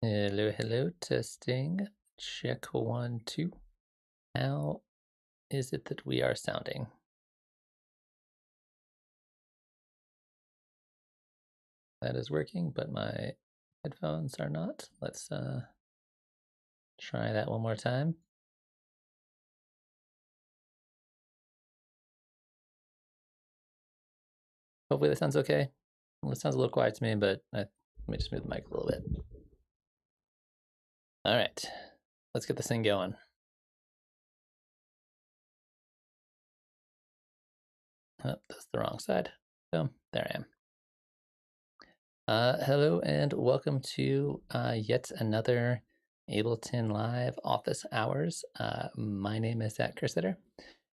Hello, hello, testing. Check 1, 2. How is it that we are sounding? That is working, but my headphones are not. Let's try that one more time. Hopefully that sounds okay. Well, it sounds a little quiet to me, but let me just move the mic a little bit. All right, let's get this thing going. Oh, that's the wrong side. Boom, there I am. Hello and welcome to yet another Ableton Live office hours. My name is Zaak Kerstetter,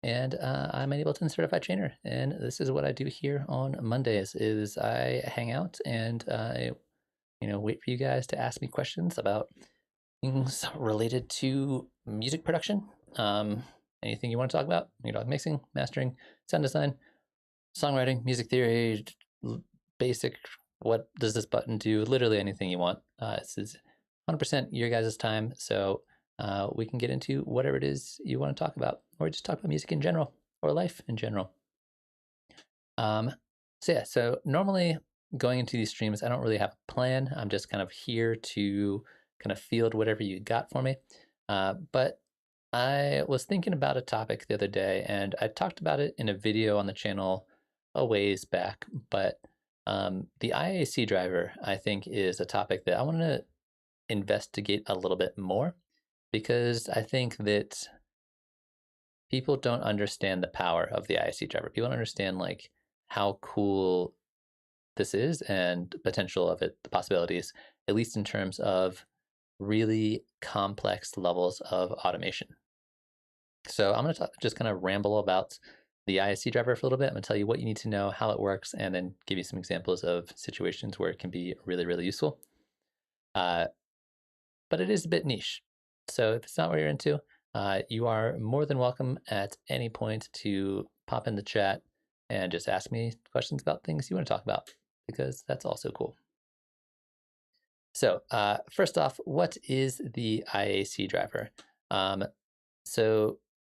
and I'm an Ableton Certified Trainer. And this is what I do here on Mondays: is I hang out and wait for you guys to ask me questions about things related to music production. Anything you want to talk about, mixing, mastering, sound design, songwriting, music theory, basic, what does this button do? Literally anything you want. This is 100% your guys' time, so we can get into whatever it is you want to talk about, or just talk about music in general, or life in general. So normally going into these streams, I don't really have a plan. I'm just kind of here to kind of field whatever you got for me. But I was thinking about a topic the other day, and I talked about it in a video on the channel a ways back, but the IAC driver, I think, is a topic that I want to investigate a little bit more, because I think that people don't understand the power of the IAC driver. People don't understand like how cool this is and the potential of it, the possibilities, at least in terms of really complex levels of automation. So I'm going to just kind of ramble about the ISC driver for a little bit. I'm going to tell you what you need to know, how it works, and then give you some examples of situations where it can be really, really useful. But it is a bit niche. So if it's not what you're into, you are more than welcome at any point to pop in the chat and just ask me questions about things you want to talk about, because that's also cool. So first off, what is the IAC driver? So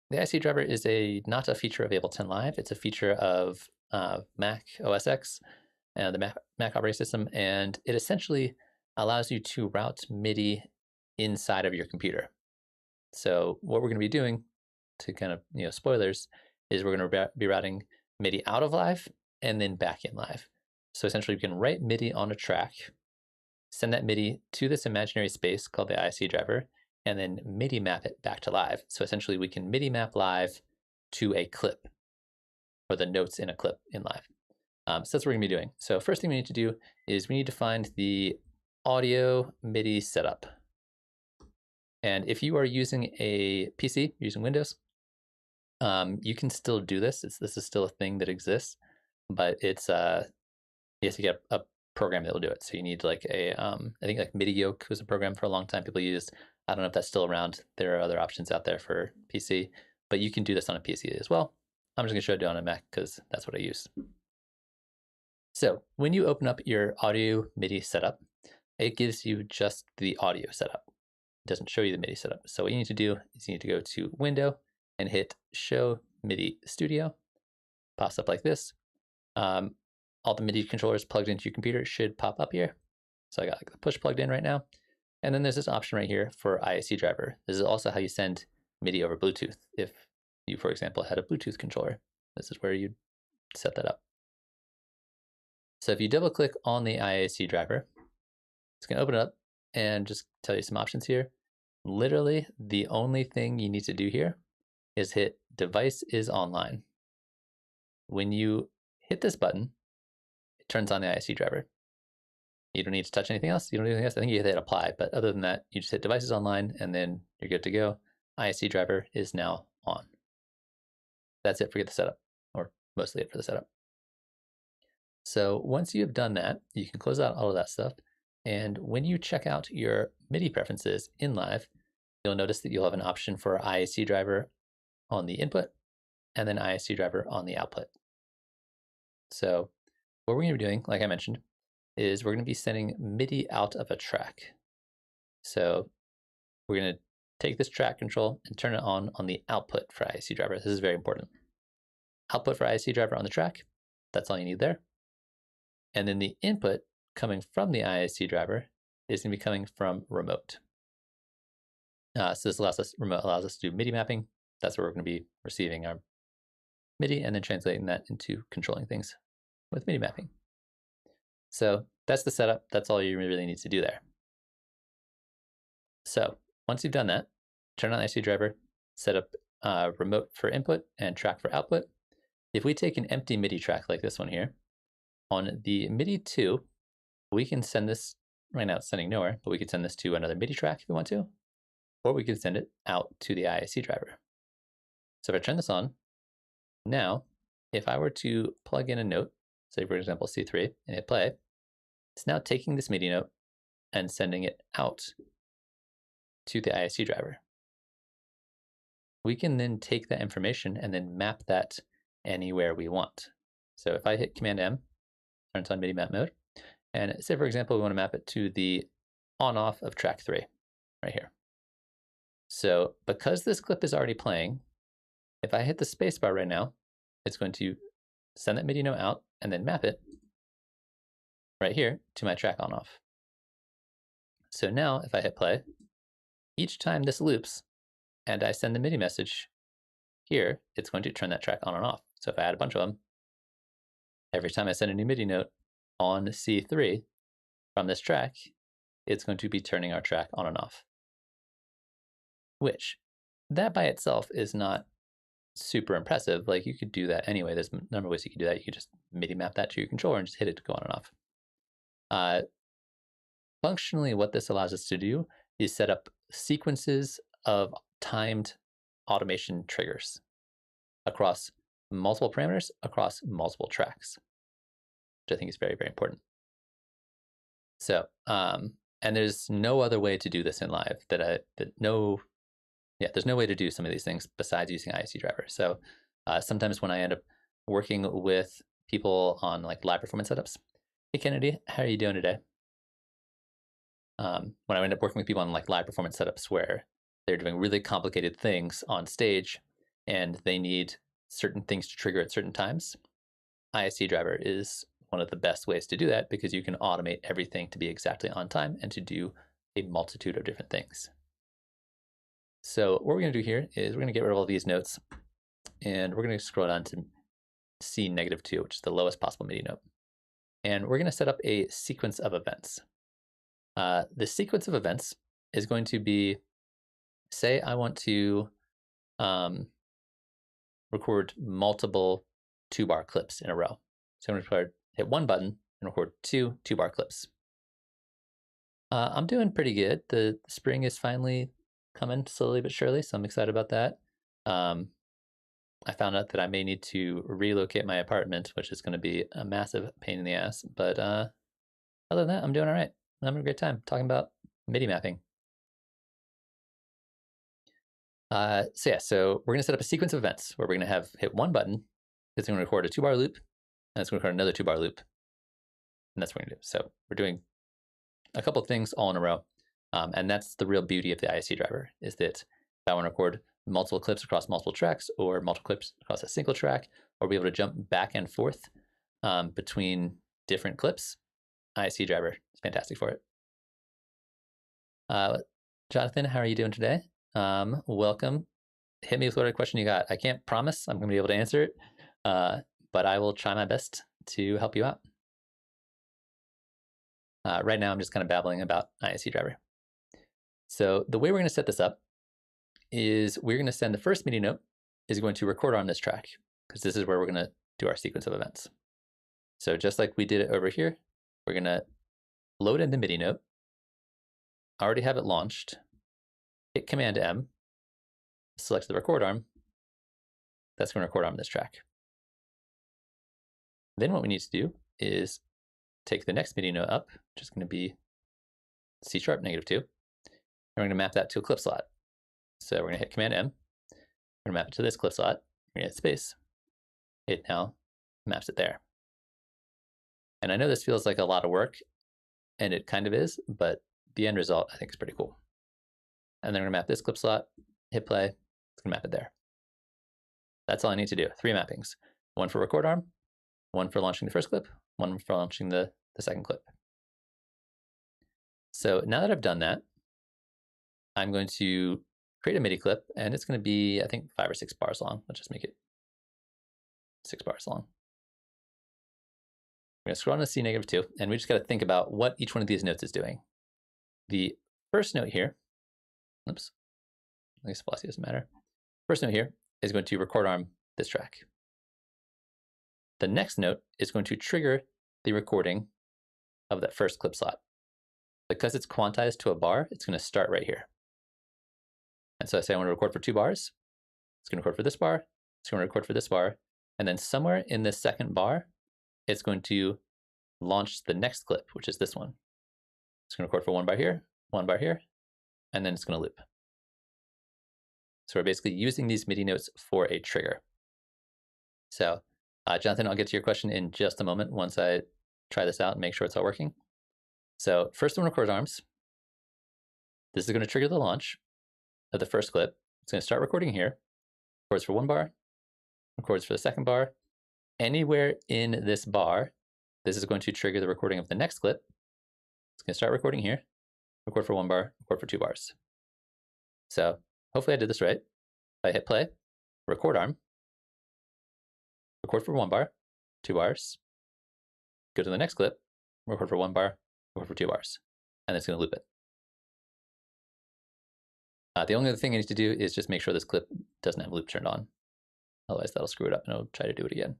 the IAC driver is not a feature of Ableton Live. It's a feature of Mac OS X, the Mac operating system, and it essentially allows you to route MIDI inside of your computer. So what we're going to be doing, to kind of, spoilers, is we're going to be routing MIDI out of Live and then back in Live. So essentially we can write MIDI on a track, send that MIDI to this imaginary space called the IC driver, and then MIDI map it back to Live. So essentially we can MIDI map Live to a clip, or the notes in a clip in Live. So that's what we're gonna be doing. So first thing we need to do is we need to find the audio MIDI setup. And if you are using a PC, using Windows, you can still do this. This is still a thing that exists, but it's you have to get a program that will do it. So you need like I think like MIDI Yoke was a program for a long time people used. I don't know if that's still around. There are other options out there for PC, but you can do this on a PC as well. I'm just gonna show it on a Mac because that's what I use. So when you open up your audio MIDI setup, it gives you just the audio setup. It doesn't show you the MIDI setup. So what you need to do is you need to go to Window and hit Show MIDI Studio. Pops up like this. All the MIDI controllers plugged into your computer should pop up here. So I got like the push plugged in right now. And then there's this option right here for IAC driver. This is also how you send MIDI over Bluetooth. If you, for example, had a Bluetooth controller, this is where you'd set that up. So if you double click on the IAC driver, it's gonna open it up and just tell you some options here. Literally, the only thing you need to do here is hit Device is Online. When you hit this button, it turns on the IAC driver. You don't need to touch anything else. You don't need anything else. I think you hit Apply, but other than that, you just hit Devices Online and then you're good to go. IAC driver is now on. That's it for the setup, or mostly it for the setup. So once you have done that, you can close out all of that stuff. And when you check out your MIDI preferences in Live, you'll notice that you'll have an option for IAC driver on the input and then IAC driver on the output. So what we're going to be doing, like I mentioned, is we're going to be sending MIDI out of a track. So we're going to take this track control and turn it on the output for IAC driver. This is very important. Output for IAC driver on the track. That's all you need there. And then the input coming from the IAC driver is going to be coming from remote. So this remote allows us to do MIDI mapping. That's where we're going to be receiving our MIDI and then translating that into controlling things with MIDI mapping. So that's the setup. That's all you really need to do there. So once you've done that, turn on the IAC driver, set up remote for input and track for output. If we take an empty MIDI track like this one here, on the MIDI 2, we can send this, right now it's sending nowhere, but we could send this to another MIDI track if we want to, or we can send it out to the IAC driver. So if I turn this on, now, if I were to plug in a note, say for example C3, and hit play, it's now taking this MIDI note and sending it out to the IAC driver. We can then take that information and then map that anywhere we want. So if I hit Command M, turns on MIDI map mode, and say for example we want to map it to the on-off of track 3, right here. So because this clip is already playing, if I hit the spacebar right now, it's going to send that MIDI note out and then map it right here to my track on-off. So now if I hit play, each time this loops and I send the MIDI message here, it's going to turn that track on and off. So if I add a bunch of them, every time I send a new MIDI note on C3 from this track, it's going to be turning our track on and off. Which, that by itself is not super impressive. Like you could do that anyway. There's a number of ways you could do that. You could just MIDI map that to your controller and just hit it to go on and off. Functionally, what this allows us to do is set up sequences of timed automation triggers across multiple parameters, across multiple tracks, which I think is very, very important. So, and there's no other way to do this in live there's no way to do some of these things besides using IAC driver. So sometimes when I end up working with people on like live performance setups, hey Kennedy, how are you doing today? When I end up working with people on like live performance setups where they're doing really complicated things on stage and they need certain things to trigger at certain times, IAC driver is one of the best ways to do that because you can automate everything to be exactly on time and to do a multitude of different things. So what we're going to do here is we're going to get rid of all these notes and we're going to scroll down to C-2, which is the lowest possible MIDI note. And we're going to set up a sequence of events. The sequence of events is going to be, say I want to record multiple 2-bar clips in a row. So I'm going to hit one button and record 2 2-bar clips. I'm doing pretty good. The spring is finally coming slowly but surely, so I'm excited about that. I found out that I may need to relocate my apartment, which is going to be a massive pain in the ass. But other than that, I'm doing all right. I'm having a great time talking about MIDI mapping. So we're going to set up a sequence of events where we're going to hit one button. It's going to record a 2-bar loop, and it's going to record another 2-bar loop. And that's what we're going to do. So we're doing a couple of things all in a row. And that's the real beauty of the IAC driver, is that if I want to record multiple clips across multiple tracks or multiple clips across a single track, or be able to jump back and forth between different clips, IAC driver is fantastic for it. Jonathan, how are you doing today? Welcome. Hit me with whatever question you got. I can't promise I'm going to be able to answer it, but I will try my best to help you out. Right now, I'm just kind of babbling about IAC driver. So the way we're going to set this up is we're going to send the first MIDI note is going to record on this track, because this is where we're going to do our sequence of events. So just like we did it over here, we're going to load in the MIDI note. I already have it launched. Hit Command M, select the record arm. That's going to record on this track. Then what we need to do is take the next MIDI note up, which is going to be C#-2, and we're going to map that to a clip slot. So we're going to hit Command M, we're going to map it to this clip slot, we're going to hit space. It now maps it there. And I know this feels like a lot of work, and it kind of is, but the end result, I think, is pretty cool. And then I'm going to map this clip slot, hit play, it's going to map it there. That's all I need to do. 3 mappings. One for record arm, one for launching the first clip, one for launching the second clip. So now that I've done that, I'm going to create a MIDI clip, and it's going to be, I think, 5 or 6 bars long. Let's just make it 6 bars long. We're going to scroll on to C-2, and we just got to think about what each one of these notes is doing. The first note here, oops, I guess velocity doesn't matter. First note here is going to record arm this track. The next note is going to trigger the recording of that first clip slot. Because it's quantized to a bar, it's going to start right here. And so I say I want to record for 2 bars. It's going to record for this bar. It's going to record for this bar. And then somewhere in this second bar, it's going to launch the next clip, which is this one. It's going to record for 1 bar here, 1 bar here, and then it's going to loop. So we're basically using these MIDI notes for a trigger. So Jonathan, I'll get to your question in just a moment once I try this out and make sure it's all working. So first one records arms. This is going to trigger the launch of the first clip. It's going to start recording here, records for 1 bar, records for the second bar. Anywhere in this bar, this is going to trigger the recording of the next clip. It's going to start recording here, record for 1 bar, record for 2 bars. So hopefully I did this right. If I hit play, record arm, record for 1 bar, 2 bars, go to the next clip, record for 1 bar, record for 2 bars, and it's going to loop it. The only other thing I need to do is just make sure this clip doesn't have loop turned on. Otherwise that'll screw it up and I'll try to do it again.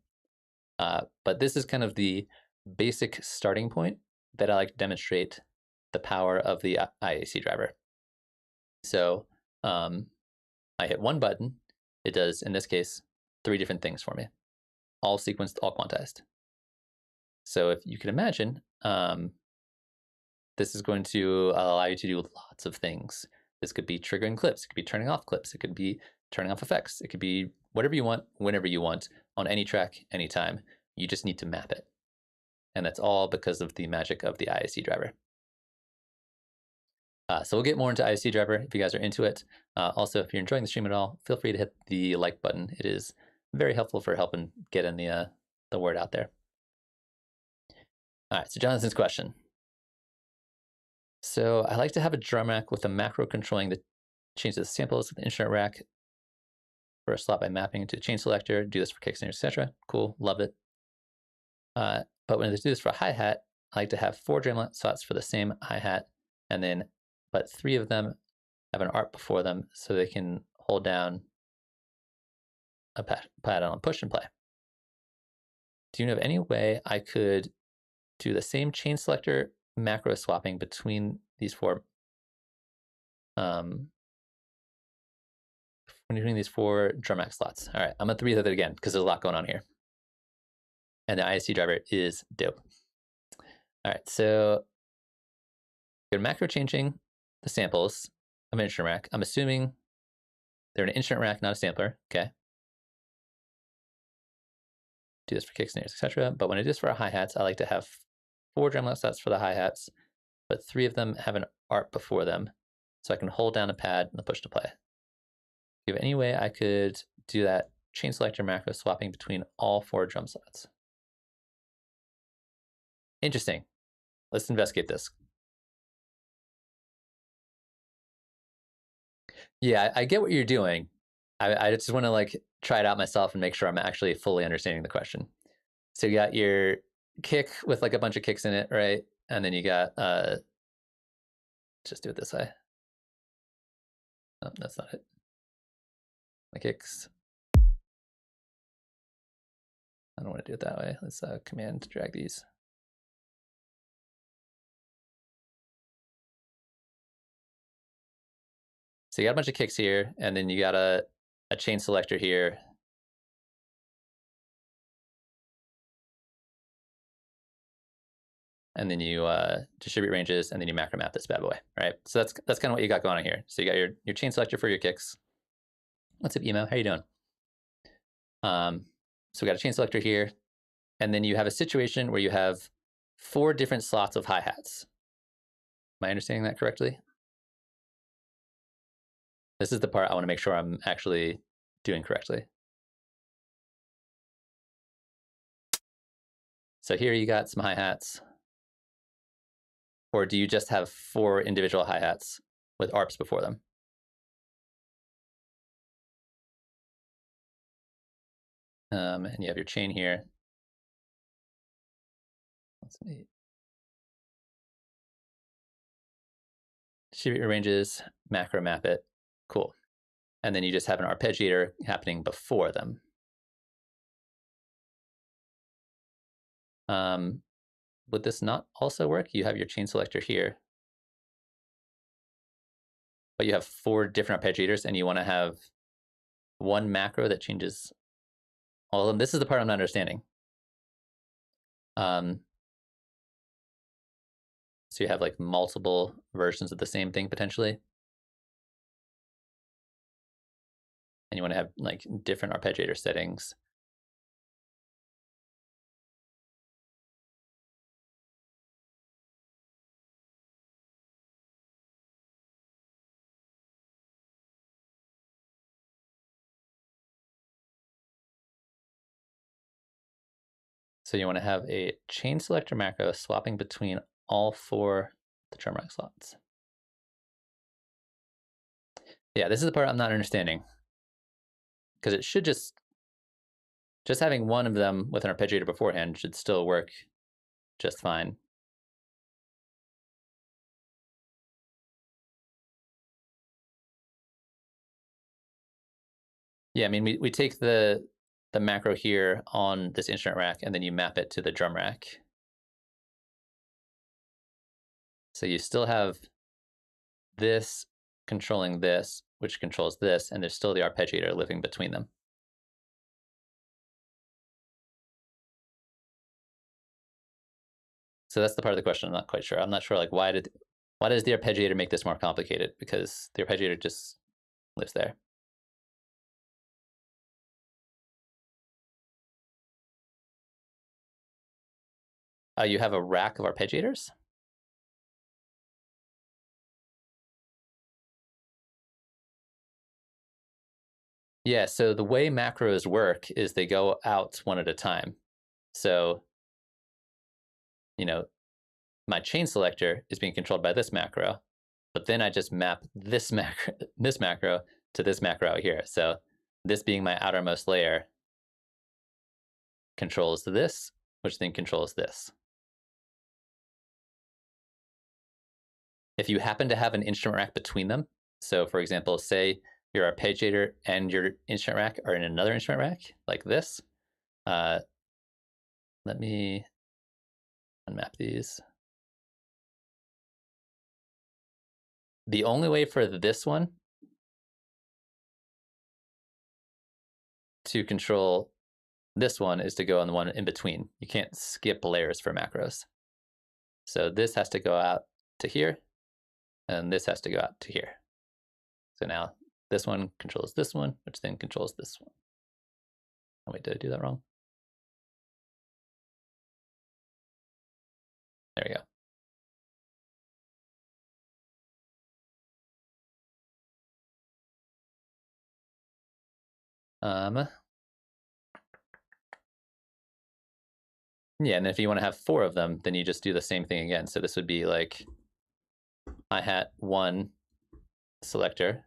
But this is kind of the basic starting point that I like to demonstrate the power of the IAC driver. So I hit one button, it does, in this case, 3 different things for me, all sequenced, all quantized. So if you can imagine, this is going to allow you to do lots of things. This could be triggering clips, it could be turning off clips, it could be turning off effects, it could be whatever you want, whenever you want, on any track, anytime. You just need to map it. And that's all because of the magic of the IAC driver. So we'll get more into IAC driver if you guys are into it. Also, if you're enjoying the stream at all, feel free to hit the like button. It is very helpful for helping getting the word out there. All right, so Jonathan's question. So I like to have a drum rack with a macro controlling the change the samples of the instrument rack for a slot by mapping into a chain selector. Do this for kick snares, etc. Cool, love it. But when I do this for a hi-hat, I like to have 4 drum slots for the same hi-hat, and then but 3 of them have an ARP before them so they can hold down a pad on push and play. Do you know of any way I could do the same chain selector macro swapping between these 4 between these 4 drum rack slots? All right, I'm gonna read that again because there's a lot going on here. And the IAC driver is dope. All right, so you're macro changing the samples of an instrument rack. I'm assuming they're an instrument rack, not a sampler. Okay. Do this for kick snares, etc. But when I do this for a hi-hats, I like to have 4 drum slots for the hi-hats, but 3 of them have an ARP before them, so I can hold down a pad and push to play. Do you have any way I could do that chain selector macro swapping between all 4 drum slots? Interesting. Let's investigate this. Yeah, I get what you're doing. I just want to like try it out myself and make sure I'm actually fully understanding the question. So you got your kick with like a bunch of kicks in it, right? And then you got, just do it this way. Oh, that's not it. My kicks. I don't want to do it that way. Let's command drag these. So you got a bunch of kicks here, and then you got a chain selector here. And then you distribute ranges, and then you macro map this bad boy, right? So that's kind of what you got going on here. So you got your chain selector for your kicks. What's up, Emo? How you doing? So we got a chain selector here, and then you have a situation where you have 4 different slots of hi-hats. Am I understanding that correctly? This is the part I want to make sure I'm actually doing correctly. So here you got some hi-hats. Or do you just have 4 individual hi-hats with ARPs before them? And you have your chain here. Let's see. Distribute your ranges, macro map it. Cool. And then you just have an arpeggiator happening before them. Would this not also work? You have your chain selector here, but you have 4 different arpeggiators and you want to have one macro that changes all of them. This is the part I'm not understanding. So you have like multiple versions of the same thing potentially. And you want to have like different arpeggiator settings. So you want to have a chain selector macro swapping between all 4 the drum rack slots. Yeah, this is the part I'm not understanding. Because it should just having one of them with an arpeggiator beforehand should still work just fine. Yeah, I mean, we take the macro here on this instrument rack, and then you map it to the drum rack. So you still have this controlling this, which controls this, and there's still the arpeggiator living between them. So that's the part of the question I'm not quite sure. I'm not sure, like, why does the arpeggiator make this more complicated? Because the arpeggiator just lives there. You have a rack of arpeggiators? Yeah, so the way macros work is they go out one at a time. So, you know, my chain selector is being controlled by this macro, but then I just map this macro to this macro out here. So this being my outermost layer controls this, which then controls this. If you happen to have an instrument rack between them, so for example, say your arpeggiator and your instrument rack are in another instrument rack, like this. Let me unmap these. The only way for this one to control this one is to go on the one in between. You can't skip layers for macros. So this has to go out to here, and this has to go out to here. So now this one controls this one, which then controls this one. Oh wait, did I do that wrong? There we go. Yeah, and if you want to have 4 of them, then you just do the same thing again. So this would be like hi-hat 1 selector,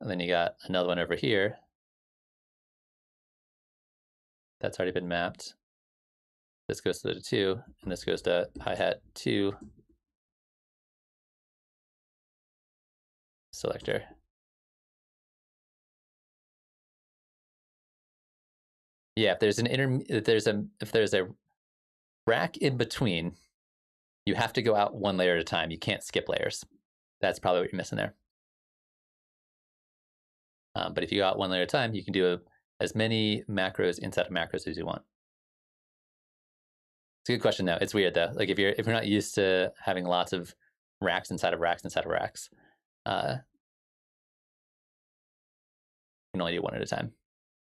and then you got another one over here. That's already been mapped. This goes to the 2, and this goes to hi-hat 2 selector. Yeah, if there's a rack in between, you have to go out one layer at a time. You can't skip layers. That's probably what you're missing there. But if you go out one layer at a time, you can do as many macros inside of macros as you want. It's a good question though. It's weird though. Like if you're not used to having lots of racks inside of racks inside of racks, you can only do one at a time.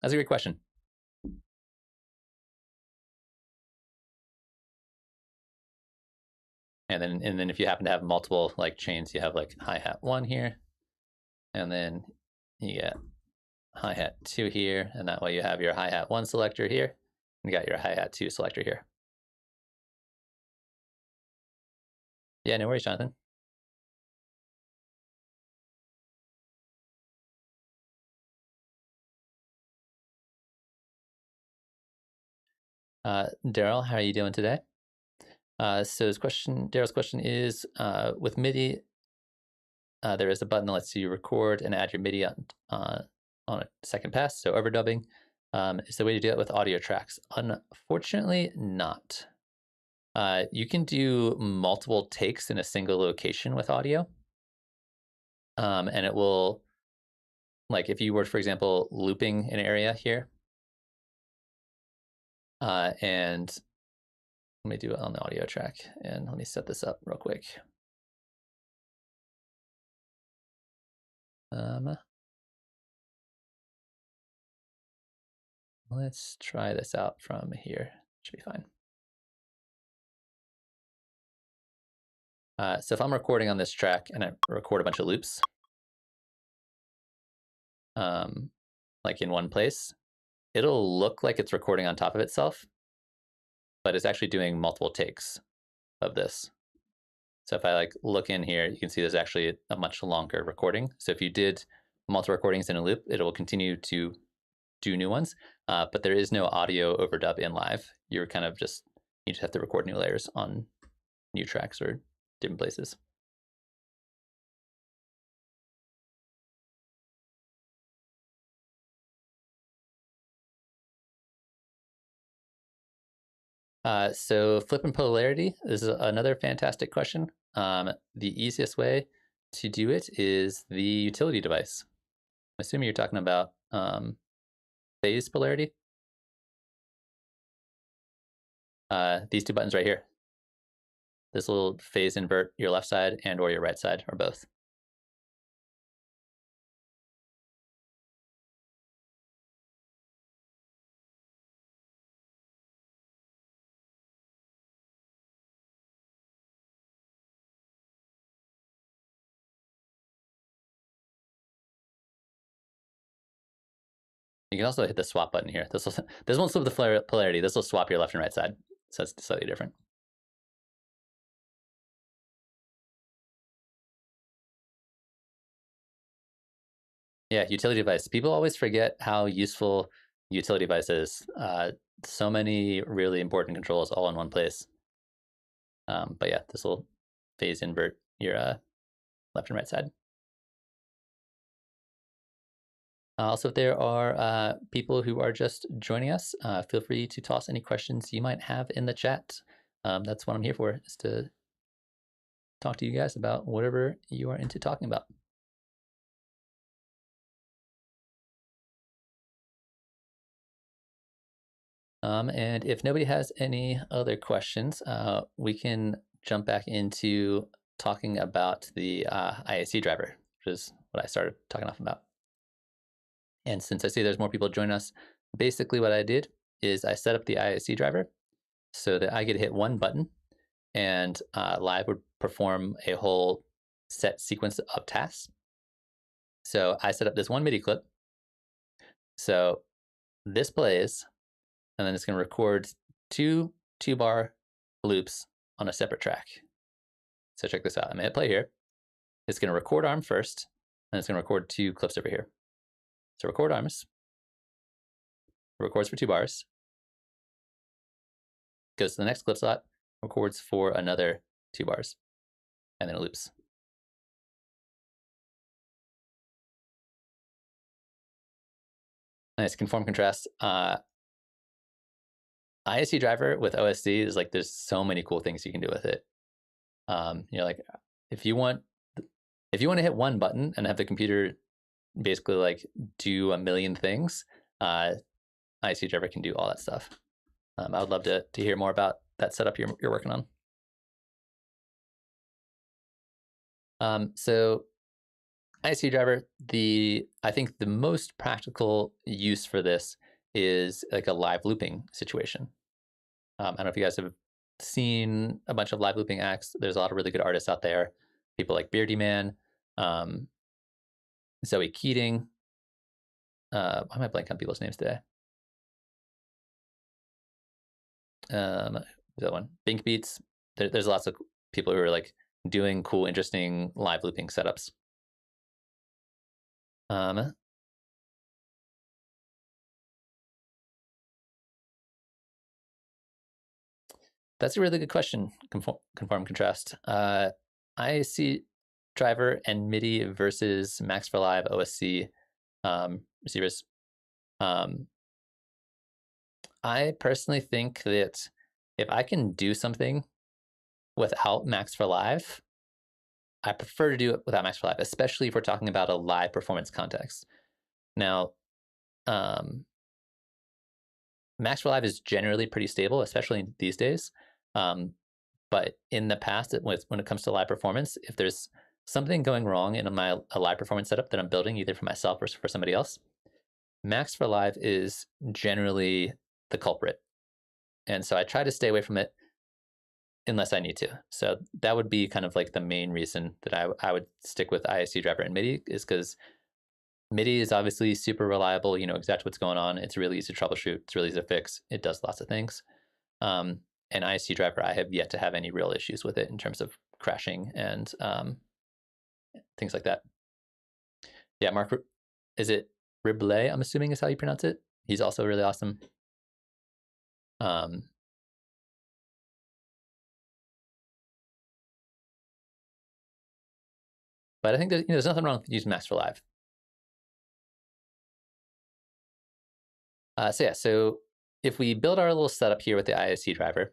That's a great question. And then if you happen to have multiple like chains, you have like hi-hat 1 here, and then you get hi-hat 2 here, and that way you have your hi-hat 1 selector here, and you got your hi-hat 2 selector here. Yeah, no worries, Jonathan. Daryl, how are you doing today? So Daryl's question is, with MIDI, there is a button that lets you record and add your MIDI on a second pass, so overdubbing. Is the way to do it with audio tracks? Unfortunately, not. You can do multiple takes in a single location with audio, and it will, like if you were, for example, looping an area here, and let me do it on the audio track, and let me set this up real quick. Let's try this out from here. Should be fine. So if I'm recording on this track and I record a bunch of loops, like in one place, it'll look like it's recording on top of itself, but it's actually doing multiple takes of this. So if I like look in here, you can see there's actually a much longer recording. So if you did multiple recordings in a loop, it will continue to do new ones, but there is no audio overdub in live. You're kind of just, you just have to record new layers on new tracks or different places. So flip and polarity is another fantastic question. The easiest way to do it is the utility device. I'm assuming you're talking about phase polarity. These two buttons right here. This will phase invert your left side and or your right side, or both. You can also hit the swap button here. This won't swap the polarity. This will swap your left and right side. So it's slightly different. Yeah, utility device. People always forget how useful utility device is. So many really important controls all in one place. But yeah, this will phase invert your left and right side. Also, if there are people who are just joining us, feel free to toss any questions you might have in the chat. That's what I'm here for, is to talk to you guys about whatever you are into talking about. And if nobody has any other questions, we can jump back into talking about the IAC driver, which is what I started talking off about. And since I see there's more people join us, basically what I did is I set up the IAC driver so that I could hit one button and Live would perform a whole set sequence of tasks. So I set up this one MIDI clip. So this plays, and then it's going to record two 2-bar loops on a separate track. So check this out. I'm going to hit play here. It's going to record arm first, and it's going to record 2 clips over here. So record arms, records for 2 bars, goes to the next clip slot, records for another 2 bars, and then it loops. Nice conform contrast. ISC driver with OSD is like, there's so many cool things you can do with it. You know, like if you want to hit one button and have the computer basically like do a million things, ISC driver can do all that stuff. I would love to hear more about that setup you're working on. So ISC driver, I think the most practical use for this is like a live looping situation. I don't know if you guys have seen a bunch of live looping acts. There's a lot of really good artists out there. People like Beardy Man, Zoe Keating. Why am I blanking on people's names today? That one, Bink Beats. There's lots of people who are like doing cool, interesting live looping setups. That's a really good question. Conform contrast. IAC driver and MIDI versus Max for Live OSC receivers. I personally think that if I can do something without Max for Live, I prefer to do it without Max for Live, especially if we're talking about a live performance context. Now, Max for Live is generally pretty stable, especially these days. But in the past, when it comes to live performance, if there's something going wrong in a live performance setup that I'm building, either for myself or for somebody else, Max for Live is generally the culprit. And so I try to stay away from it unless I need to. So that would be kind of like the main reason that I would stick with ISC driver and MIDI, is because MIDI is obviously super reliable. You know exactly what's going on. It's really easy to troubleshoot. It's really easy to fix. It does lots of things. And ISC driver, I have yet to have any real issues with it in terms of crashing and things like that. Yeah, Mark, is it Ribley, I'm assuming is how you pronounce it? He's also really awesome. But I think there's nothing wrong with using Max for Live. So if we build our little setup here with the ISC driver,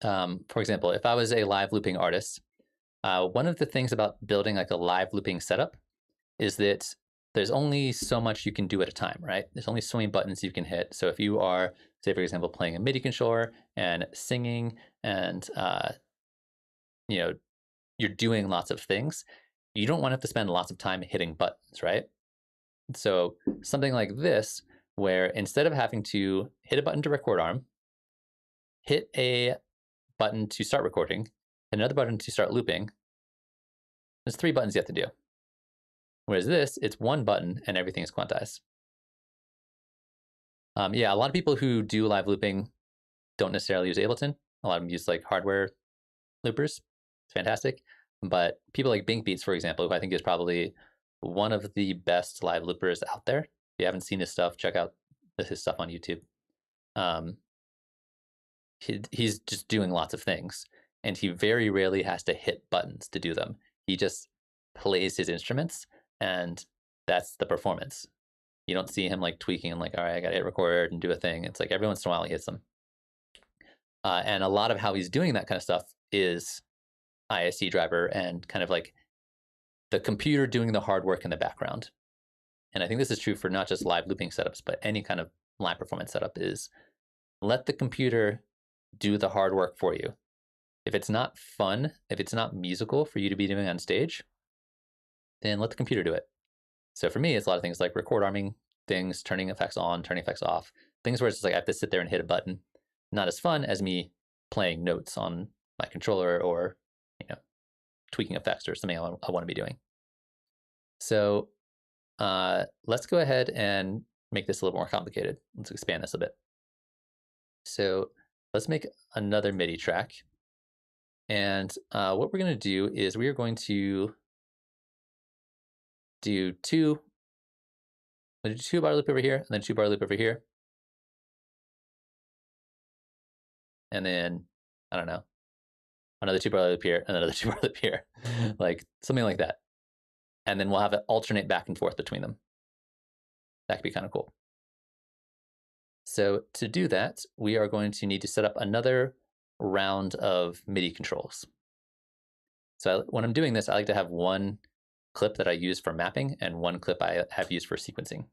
for example, if I was a live looping artist, one of the things about building like a live looping setup is that there's only so much you can do at a time, right? There's only so many buttons you can hit. So if you are, say, for example, playing a MIDI controller and singing and, you're doing lots of things, you don't want to have to spend lots of time hitting buttons, right? So something like this, where instead of having to hit a button to record arm, hit a button to start recording, another button to start looping, there's 3 buttons you have to do. Whereas this, it's 1 button and everything is quantized. Yeah, a lot of people who do live looping don't necessarily use Ableton. A lot of them use like hardware loopers. It's fantastic. But people like Bink Beats, for example, who I think is probably one of the best live loopers out there. If you haven't seen his stuff, check out his stuff on YouTube. He's just doing lots of things, and he very rarely has to hit buttons to do them. He just plays his instruments, and that's the performance. You don't see him like tweaking and like, all right, I got to hit record and do a thing. It's like every once in a while he hits them. And a lot of how he's doing that kind of stuff is ISC driver and kind of like the computer doing the hard work in the background. And I think this is true for not just live looping setups, but any kind of live performance setup, is let the computer do the hard work for you. If it's not fun, if it's not musical for you to be doing on stage, then let the computer do it. So for me, it's a lot of things like record arming things, turning effects on, turning effects off, things where it's just like I have to sit there and hit a button. Not as fun as me playing notes on my controller or, tweaking effects or something I want to be doing. So let's go ahead and make this a little more complicated. Let's expand this a bit. So let's make another MIDI track. And what we're going to do is we are going to do 2 bar loop over here, and then 2 bar loop over here. And then, I don't know, another 2 bar loop here, and another 2 bar loop here, like something like that. And then we'll have it alternate back and forth between them. That could be kind of cool. So to do that, we are going to need to set up another round of MIDI controls. So when I'm doing this, I like to have 1 clip that I use for mapping and 1 clip I have used for sequencing.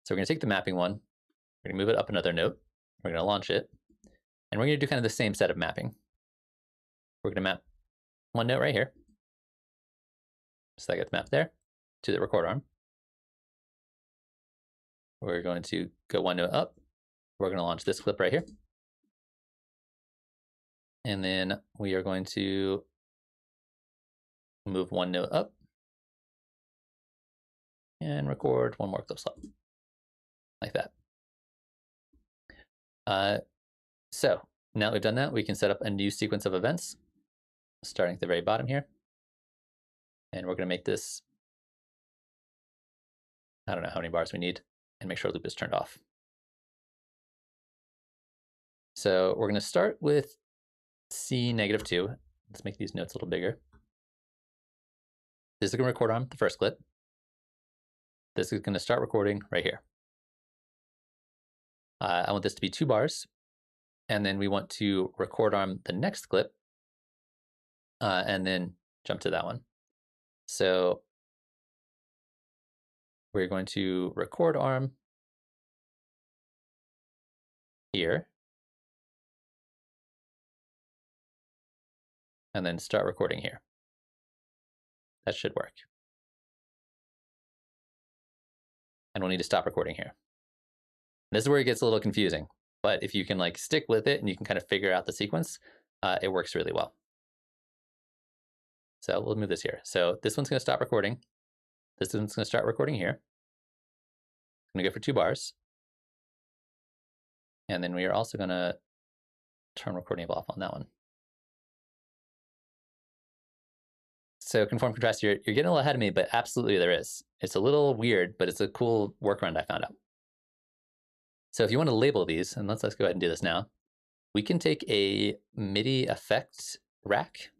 So we're going to take the mapping one, we're going to move it up another note, we're going to launch it, and we're going to do kind of the same set of mapping. We're going to map 1 note right here. So I get the map there to the record arm. We're going to go 1 note up. We're going to launch this clip right here. And then we are going to move one note up and record one more clip slot, like that. So now that we've done that, we can set up a new sequence of events, starting at the very bottom here. And we're going to make this, I don't know how many bars we need, and make sure loop is turned off. So we're going to start with C-2. Let's make these notes a little bigger. This is going to record on the first clip. This is going to start recording right here. I want this to be 2 bars. And then we want to record on the next clip and then jump to that one. So we're going to record arm here. And then start recording here. That should work. And we'll need to stop recording here. This is where it gets a little confusing, but if you can like stick with it and you can kind of figure out the sequence, it works really well. So we'll move this here. So this one's going to stop recording. This one's going to start recording here. I'm going to go for 2 bars. And then we are also going to turn recording off on that one. So conform contrast, you're getting a little ahead of me, but absolutely there is. It's a little weird, but it's a cool workaround I found out. So if you want to label these, and let's go ahead and do this now, we can take a MIDI effect rack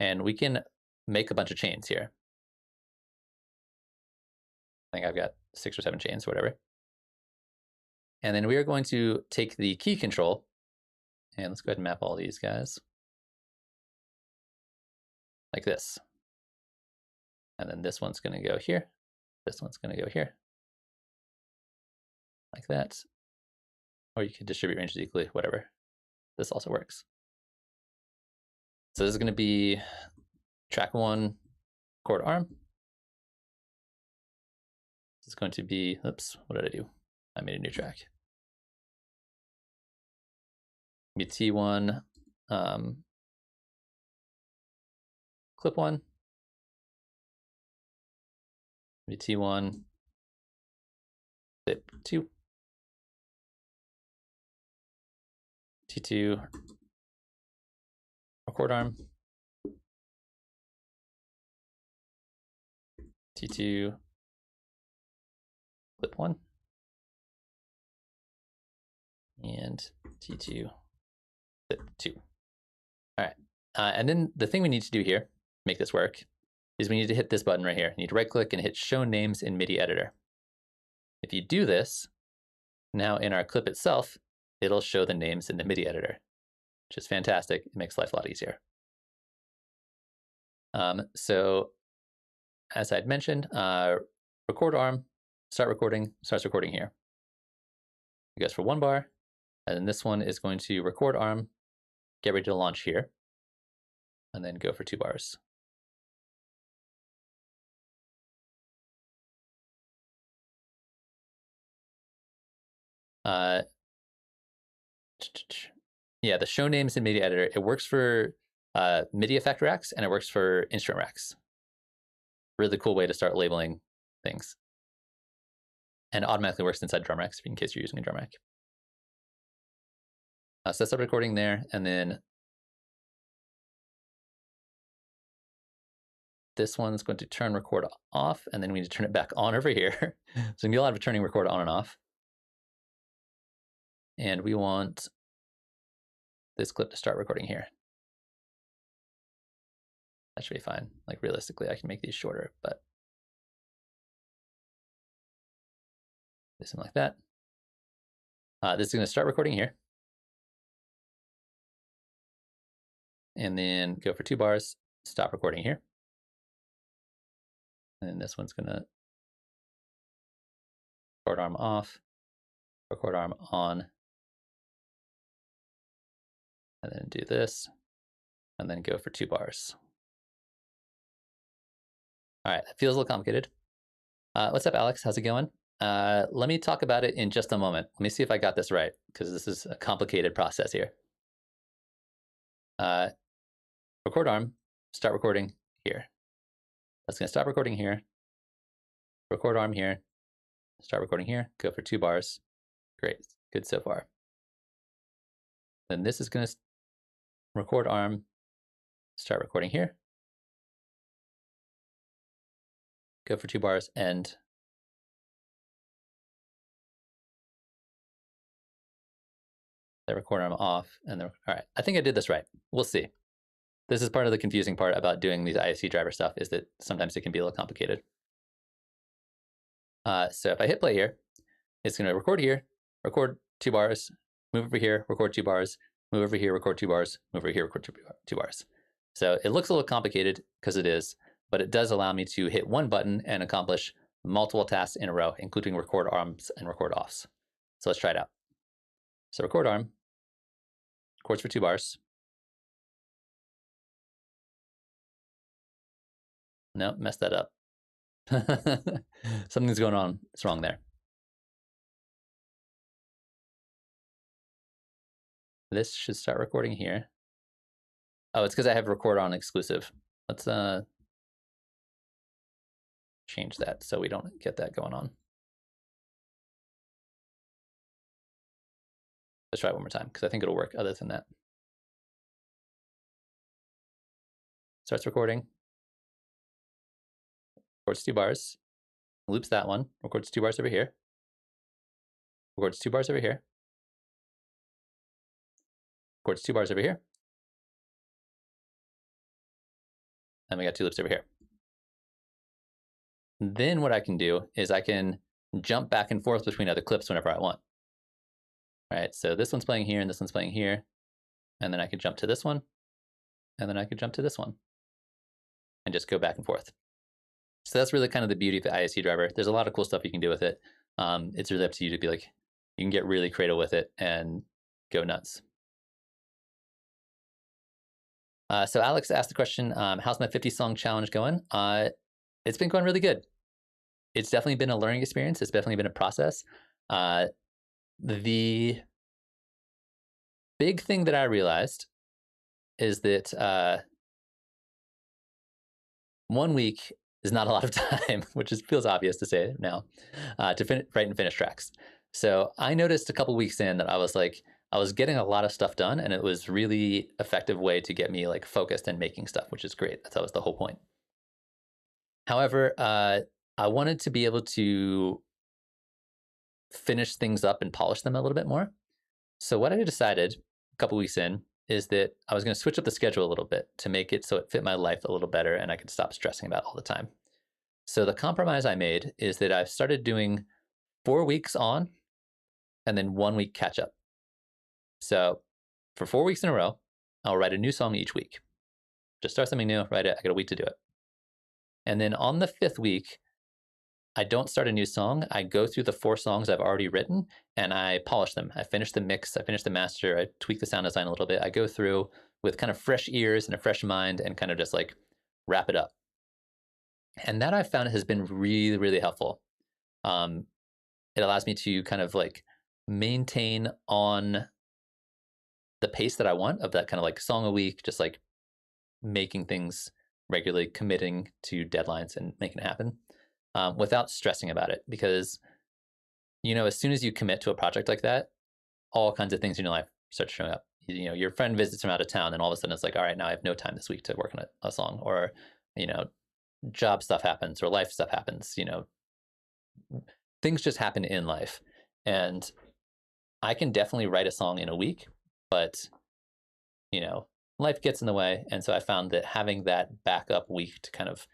and we can make a bunch of chains here. I think I've got 6 or 7 chains or whatever. And then we are going to take the key control and let's go ahead and map all these guys like this. And then this one's going to go here. This one's going to go here. Like that. Or you could distribute ranges equally, whatever. This also works. So this is going to be track 1, chord arm. This is going to be, oops, what did I do? I made a new track. Be T1, clip 1. Be T1, clip 2. T2, record arm. T2, clip 1. And T2, clip 2. All right. And then the thing we need to do here, make this work, is we need to hit this button right here. You need to right click and hit Show Names in MIDI Editor. If you do this, now in our clip itself, it'll show the names in the MIDI editor, which is fantastic. It makes life a lot easier. So as I'd mentioned, record arm, start recording, starts recording here. It goes for 1 bar, and then this one is going to record arm, get ready to launch here, and then go for 2 bars. Yeah, the show names in MIDI editor, it works for MIDI effect racks and it works for instrument racks. Really cool way to start labeling things. And automatically works inside drum racks in case you're using a drum rack. So that's the recording there, and then this one's going to turn record off, and then we need to turn it back on over here. So we can do a lot of turning record on and off. And we want this clip to start recording here. That should be fine. Like realistically, I can make these shorter, but do something like that. This is going to start recording here. And then go for 2 bars, stop recording here. And then this one's going to record arm off, record arm on, and then do this, and then go for 2 bars. All right, that feels a little complicated. What's up, Alex? How's it going? Let me talk about it in just a moment. Let me see if I got this right, because this is a complicated process here. Record arm, start recording here. That's going to stop recording here. Record arm here, start recording here, go for 2 bars. Great, good so far. Then this is going to record arm, start recording here, go for 2 bars, end. The record arm off, and then, all right, I think I did this right. We'll see. This is part of the confusing part about doing these ISC driver stuff, is that sometimes it can be a little complicated. So if I hit play here, it's going to record here, record 2 bars, move over here, record 2 bars, move over here, record 2 bars, move over here, record 2 bars. So it looks a little complicated, because it is, but it does allow me to hit one button and accomplish multiple tasks in a row, including record arms and record offs. So let's try it out. So record arm, records for 2 bars. No, messed that up. Something's going on. It's wrong there. This should start recording here. Oh, it's because I have record on exclusive. Let's change that so we don't get that going on. Let's try it one more time, because I think it'll work other than that. Starts recording. Records 2 bars. Loops that one. Records 2 bars over here. Records 2 bars over here. Records 2 bars over here. And we got 2 loops over here. Then what I can do is I can jump back and forth between other clips whenever I want. All right, so this one's playing here and this one's playing here. And then I could jump to this one. And then I could jump to this one. And just go back and forth. So that's really kind of the beauty of the ISC driver. There's a lot of cool stuff you can do with it. It's really up to you to be like, you can get really creative with it and go nuts. So Alex asked the question, how's my 50 song challenge going? It's been going really good. It's definitely been a learning experience. It's definitely been a process. The big thing that I realized is that 1 week is not a lot of time, which feels obvious to say now, to write and finish tracks. So I noticed a couple weeks in that I was getting a lot of stuff done, and it was really effective way to get me like focused and making stuff, which is great. That was the whole point. However, I wanted to be able to finish things up and polish them a little bit more. So what I decided a couple weeks in is that I was going to switch up the schedule a little bit to make it so it fit my life a little better and I could stop stressing about it all the time. So the compromise I made is that I've started doing 4 weeks on and then 1 week catch up. So for 4 weeks in a row, I'll write a new song each week. Just start something new, write it, I got a week to do it. And then on the 5th week, I don't start a new song. I go through the 4 songs I've already written and I polish them. I finish the mix, I finish the master, I tweak the sound design a little bit. I go through with kind of fresh ears and a fresh mind and kind of just like wrap it up. And that I found has been really, really helpful. It allows me to kind of like maintain on the pace that I want of that kind of like song a week, just like making things regularly, committing to deadlines and making it happen. Without stressing about it, because, you know, as soon as you commit to a project like that, all kinds of things in your life start showing up. You know, your friend visits from out of town and all of a sudden it's like, all right, now I have no time this week to work on a song, or, you know, job stuff happens or life stuff happens, you know, things just happen in life. And I can definitely write a song in a week, but, you know, life gets in the way. And so I found that having that backup week to kind of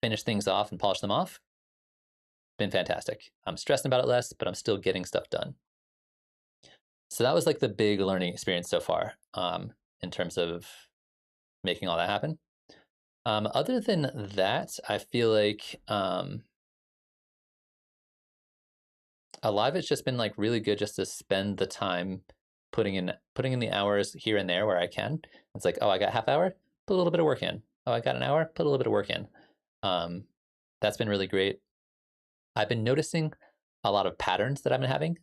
finish things off and polish them off, been fantastic. I'm stressing about it less, but I'm still getting stuff done. So that was like the big learning experience so far, in terms of making all that happen. Other than that, I feel like a lot of it's just been like really good just to spend the time putting in the hours here and there where I can. It's like, oh, I got half hour, put a little bit of work in. Oh, I got an hour, put a little bit of work in. That's been really great. I've been noticing a lot of patterns that I've been having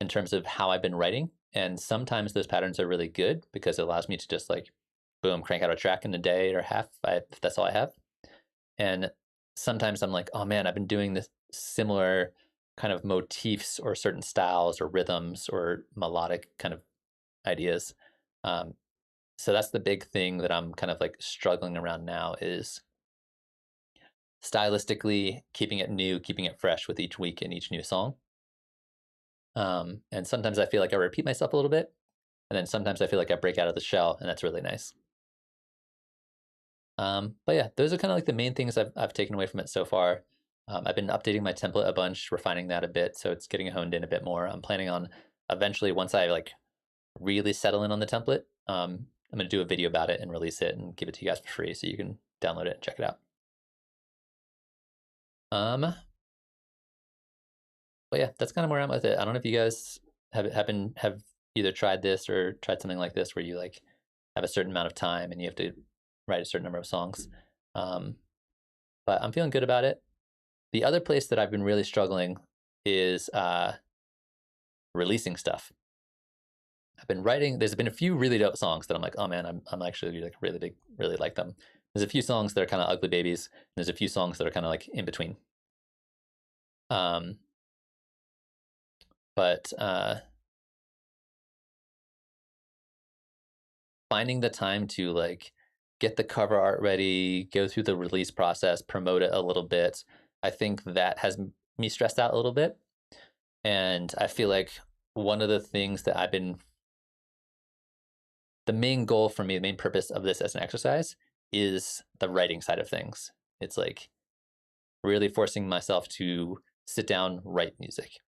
in terms of how I've been writing. And sometimes those patterns are really good because it allows me to just like, boom, crank out a track in a day or half if that's all I have. And sometimes I'm like, oh man, I've been doing this similar kind of motifs or certain styles or rhythms or melodic kind of ideas. So that's the big thing that I'm kind of like struggling around now is stylistically keeping it new, keeping it fresh with each week and each new song. And sometimes I feel like I repeat myself a little bit, and then sometimes I feel like I break out of the shell, and that's really nice. But yeah, those are kind of like the main things I've taken away from it so far. I've been updating my template a bunch, refining that a bit, so it's getting honed in a bit more. I'm planning on eventually, once I like really settle in on the template, I'm going to do a video about it and release it and give it to you guys for free, so you can download it and check it out. But yeah, that's kind of where I'm with it. I don't know if you guys have either tried this or tried something like this where you like have a certain amount of time and you have to write a certain number of songs. But I'm feeling good about it. The other place that I've been really struggling is releasing stuff. I've been writing. There's been a few really dope songs that I'm like, oh man, I'm actually like really like them. There's a few songs that are kind of ugly babies. And there's a few songs that are kind of like in between. But finding the time to like get the cover art ready, go through the release process, promote it a little bit, I think that has me stressed out a little bit. And I feel like one of the things that the main goal for me, the main purpose of this as an exercise is the writing side of things. It's like really forcing myself to sit down, write music.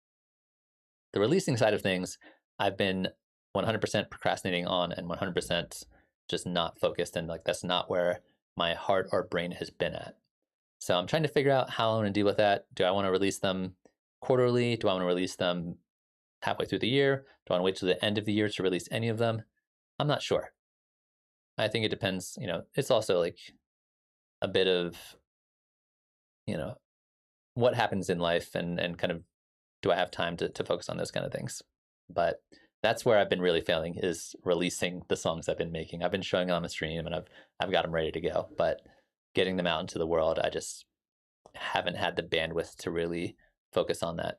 The releasing side of things, I've been 100% procrastinating on and 100% just not focused, and like that's not where my heart or brain has been at. So I'm trying to figure out how I want to deal with that. Do I want to release them quarterly? Do I want to release them halfway through the year? Do I want to wait till the end of the year to release any of them? I'm not sure. I think it depends. It's also like a bit of, what happens in life and kind of do I have time to focus on those kind of things? But that's where I've been really failing is releasing the songs I've been making. I've been showing them on the stream and I've got them ready to go, but getting them out into the world, I just haven't had the bandwidth to really focus on that.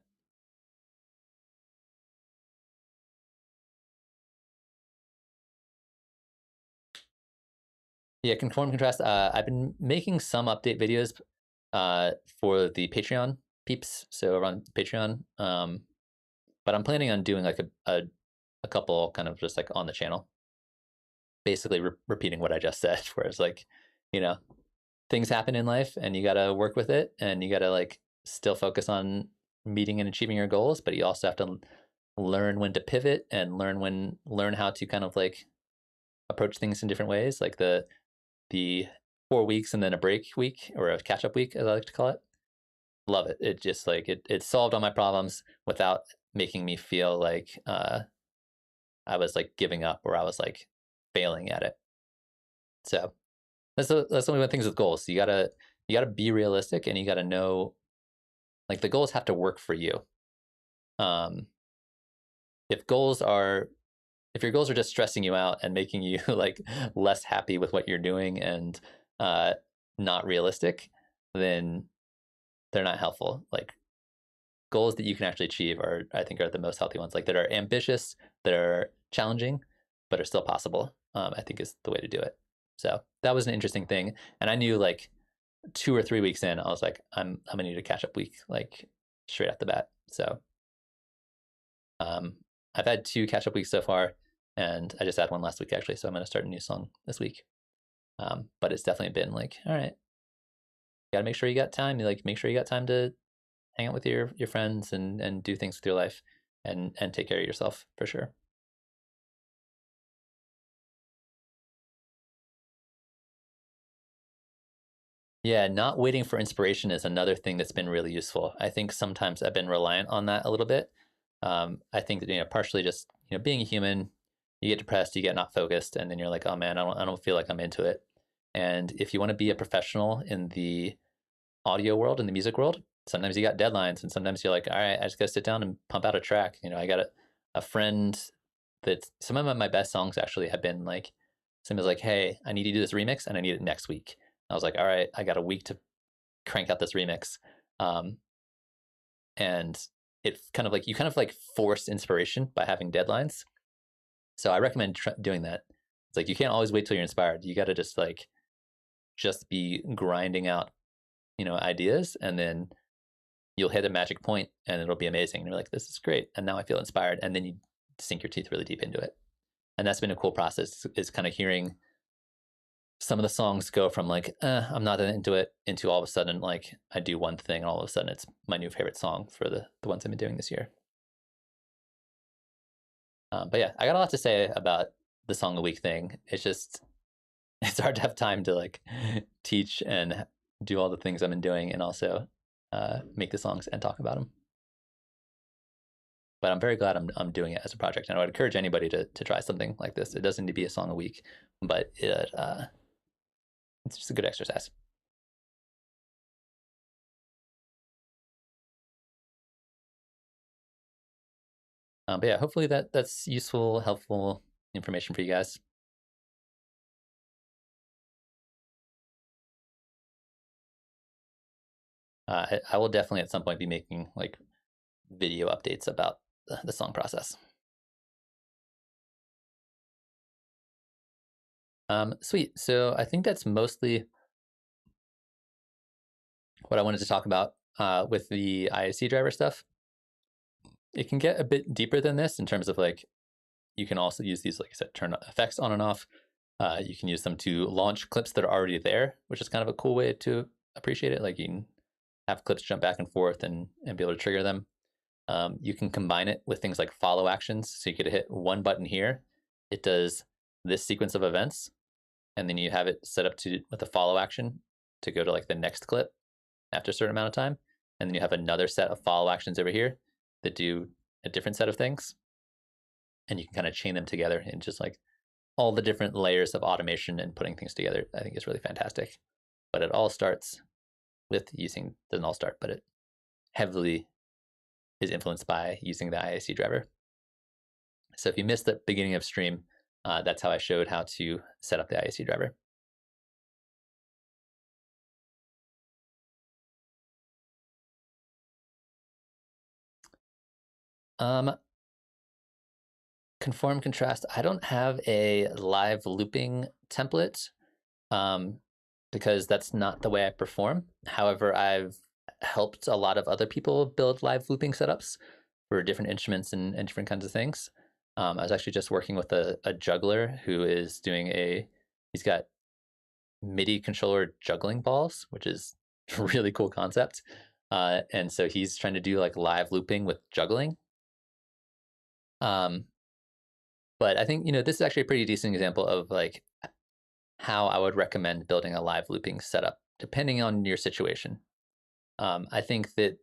Yeah, conform contrast. I've been making some update videos for the Patreon peeps, so around Patreon. But I'm planning on doing like a couple kind of just like on the channel, basically repeating what I just said, where it's like, things happen in life and you got to work with it and you got to like still focus on meeting and achieving your goals, but you also have to learn when to pivot and learn how to kind of like approach things in different ways, like the 4 weeks and then a break week or a catch up week, as I like to call it. Love it. It just like it solved all my problems without making me feel like I was like giving up or I was like failing at it. So that's only one of the things with goals. You gotta be realistic and you gotta know like the goals have to work for you. If your goals are just stressing you out and making you like less happy with what you're doing and not realistic, then they're not helpful. Like goals that you can actually achieve I think are the most healthy ones, like that are ambitious, that are challenging, but are still possible. I think is the way to do it. So that was an interesting thing. And I knew like 2 or 3 weeks in, I was like, I'm gonna need a catch up week, like straight off the bat. So I've had 2 catch up weeks so far, and I just had one last week actually. So I'm gonna start a new song this week. But it's definitely been like, all right, you gotta make sure you got time. Like make sure you got time to hang out with your friends and do things with your life and take care of yourself for sure. Yeah, not waiting for inspiration is another thing that's been really useful. I think sometimes I've been reliant on that a little bit. I think that partially just being a human, you get depressed, you get not focused, and then you're like, oh man, I don't feel like I'm into it. And if you want to be a professional in the audio world, in the music world, sometimes you got deadlines, and sometimes you're like, all right, I just gotta sit down and pump out a track. I got a friend that some of my best songs actually have been like, somebody's like, hey, I need to do this remix and I need it next week. I was like, all right, I got a week to crank out this remix. And it's kind of like, you kind of like force inspiration by having deadlines. So I recommend doing that. It's like, you can't always wait till you're inspired. You got to just be grinding out, ideas, and then you'll hit a magic point and it'll be amazing. And you're like, this is great. And now I feel inspired. And then you sink your teeth really deep into it. And that's been a cool process, is kind of hearing some of the songs go from like, I'm not into it, into all of a sudden, like, I do one thing and all of a sudden it's my new favorite song for the ones I've been doing this year. But yeah, I got a lot to say about the song a week thing. It's hard to have time to like teach and do all the things I've been doing and also make the songs and talk about them. But I'm very glad I'm doing it as a project, and I would encourage anybody to try something like this. It doesn't need to be a song a week, but it's just a good exercise. But yeah, hopefully that's useful, helpful information for you guys. I will definitely at some point be making like video updates about the song process. Sweet. So I think that's mostly what I wanted to talk about with the IAC driver stuff. It can get a bit deeper than this in terms of like, you can also use these, like I said, turn effects on and off. You can use them to launch clips that are already there, which is kind of a cool way to appreciate it. Like, you can have clips jump back and forth and be able to trigger them. You can combine it with things like follow actions. So you could hit one button here. It does this sequence of events. And then you have it set up with a follow action to go to like the next clip after a certain amount of time. And then you have another set of follow actions over here that do a different set of things. And you can kind of chain them together in just like all the different layers of automation and putting things together. I think is really fantastic. But it all starts with using, doesn't all start, but it heavily is influenced by using the IAC driver. So if you missed the beginning of stream, that's how I showed how to set up the IAC driver. Conform, contrast. I don't have a live looping template because that's not the way I perform. However, I've helped a lot of other people build live looping setups for different instruments and different kinds of things. I was actually just working with a juggler who is doing he's got MIDI controller juggling balls, which is a really cool concept. And so he's trying to do like live looping with juggling. But I think, this is actually a pretty decent example of like how I would recommend building a live looping setup, depending on your situation. I think that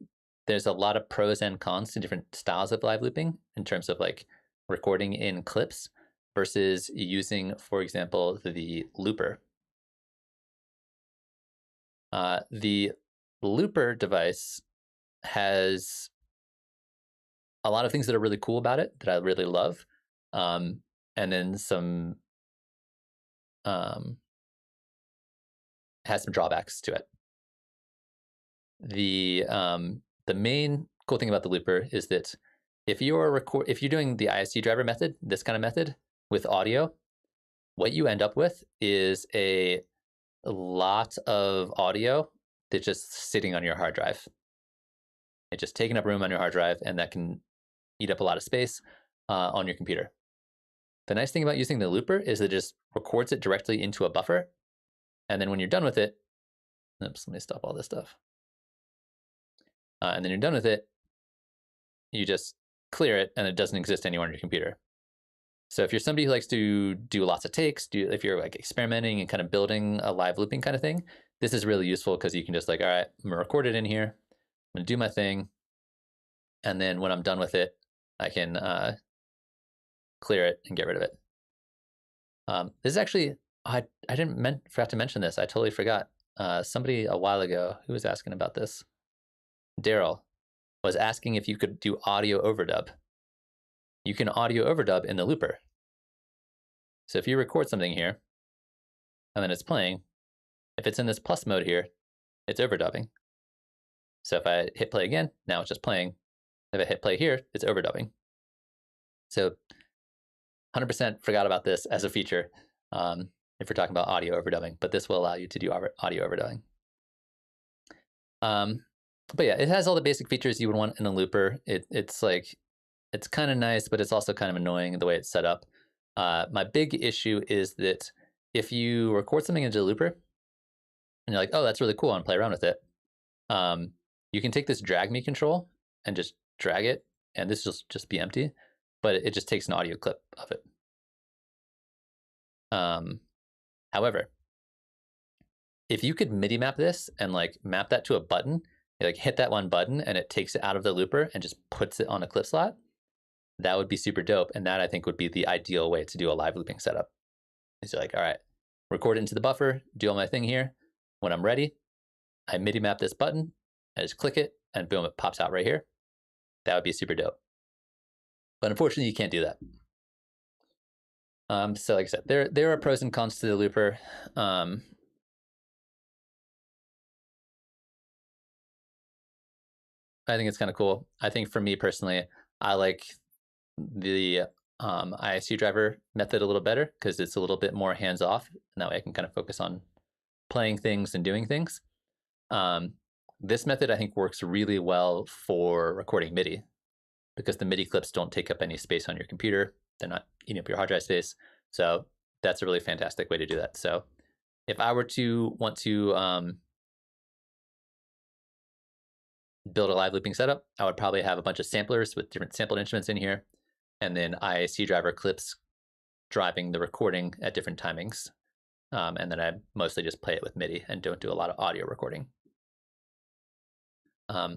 there's a lot of pros and cons to different styles of live looping in terms of like recording in clips versus using, for example, the looper. The looper device has a lot of things that are really cool about it that I really love. And then some has some drawbacks to it. The main cool thing about the looper is that if you're doing the ISC driver method, this kind of method with audio, what you end up with is a lot of audio that's just sitting on your hard drive. It's just taking up room on your hard drive, and that can eat up a lot of space on your computer. The nice thing about using the looper is it just records it directly into a buffer. And then when you're done with it, oops, let me stop all this stuff. And then you're done with it, you just clear it and it doesn't exist anywhere on your computer. So if you're somebody who likes to do lots of takes, if you're like experimenting and kind of building a live looping kind of thing, this is really useful because you can just like, all right, I'm gonna record it in here, I'm gonna do my thing. And then when I'm done with it, I can clear it and get rid of it. This is actually, I forgot to mention this. I totally forgot. Somebody a while ago who was asking about this. Daryl was asking if you could do audio overdub. You can audio overdub in the looper. So if you record something here, and then it's playing, if it's in this plus mode here, it's overdubbing. So if I hit play again, now it's just playing. If I hit play here, it's overdubbing. So 100% forgot about this as a feature if we're talking about audio overdubbing, but this will allow you to do audio overdubbing. But yeah, it has all the basic features you would want in a looper. It's kind of nice, but it's also kind of annoying the way it's set up. My big issue is that if you record something into a looper and you're like, oh, that's really cool, I want to play around with it. You can take this drag me control and just drag it, and this will just be empty, but it just takes an audio clip of it. However, if you could MIDI map this and like map that to a button, you like hit that one button and it takes it out of the looper and just puts it on a clip slot, that would be super dope. And that I think would be the ideal way to do a live looping setup. Is you're like, all right, record it into the buffer, do all my thing here. When I'm ready, I MIDI map this button, I just click it, and boom, it pops out right here. That would be super dope. But unfortunately, you can't do that. So like I said, there are pros and cons to the looper. I think it's kind of cool. I think for me personally, I like the ISU driver method a little better because it's a little bit more hands-off, and that way I can kind of focus on playing things and doing things. This method I think works really well for recording MIDI because the MIDI clips don't take up any space on your computer. They're not eating up your hard drive space. So that's a really fantastic way to do that. So if I were to want to build a live looping setup, I would probably have a bunch of samplers with different sampled instruments in here, and then IAC driver clips driving the recording at different timings. And then I mostly just play it with MIDI and don't do a lot of audio recording.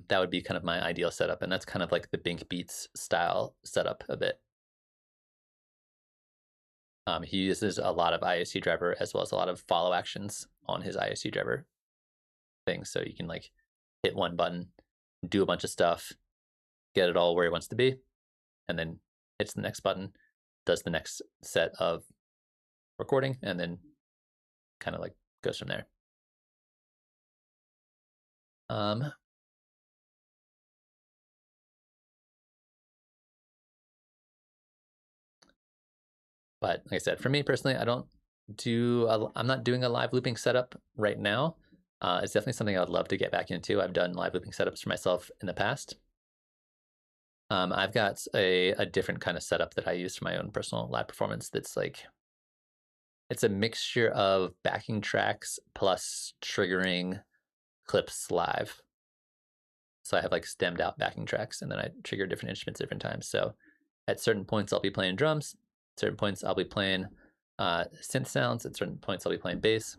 That would be kind of my ideal setup, and that's kind of like the Bink Beats style setup of it. He uses a lot of IAC driver as well as a lot of follow actions on his IAC driver things. So you can like hit one button, do a bunch of stuff, get it all where he wants to be, and then hits the next button, does the next set of recording, and then kind of like goes from there. But like I said, for me personally, I'm not doing a live looping setup right now. It's definitely something I would love to get back into. I've done live looping setups for myself in the past. I've got a different kind of setup that I use for my own personal live performance that's like, it's a mixture of backing tracks plus triggering clips live. So I have like stemmed out backing tracks, and then I trigger different instruments at different times. So at certain points, I'll be playing drums. At certain points, I'll be playing synth sounds. At certain points, I'll be playing bass,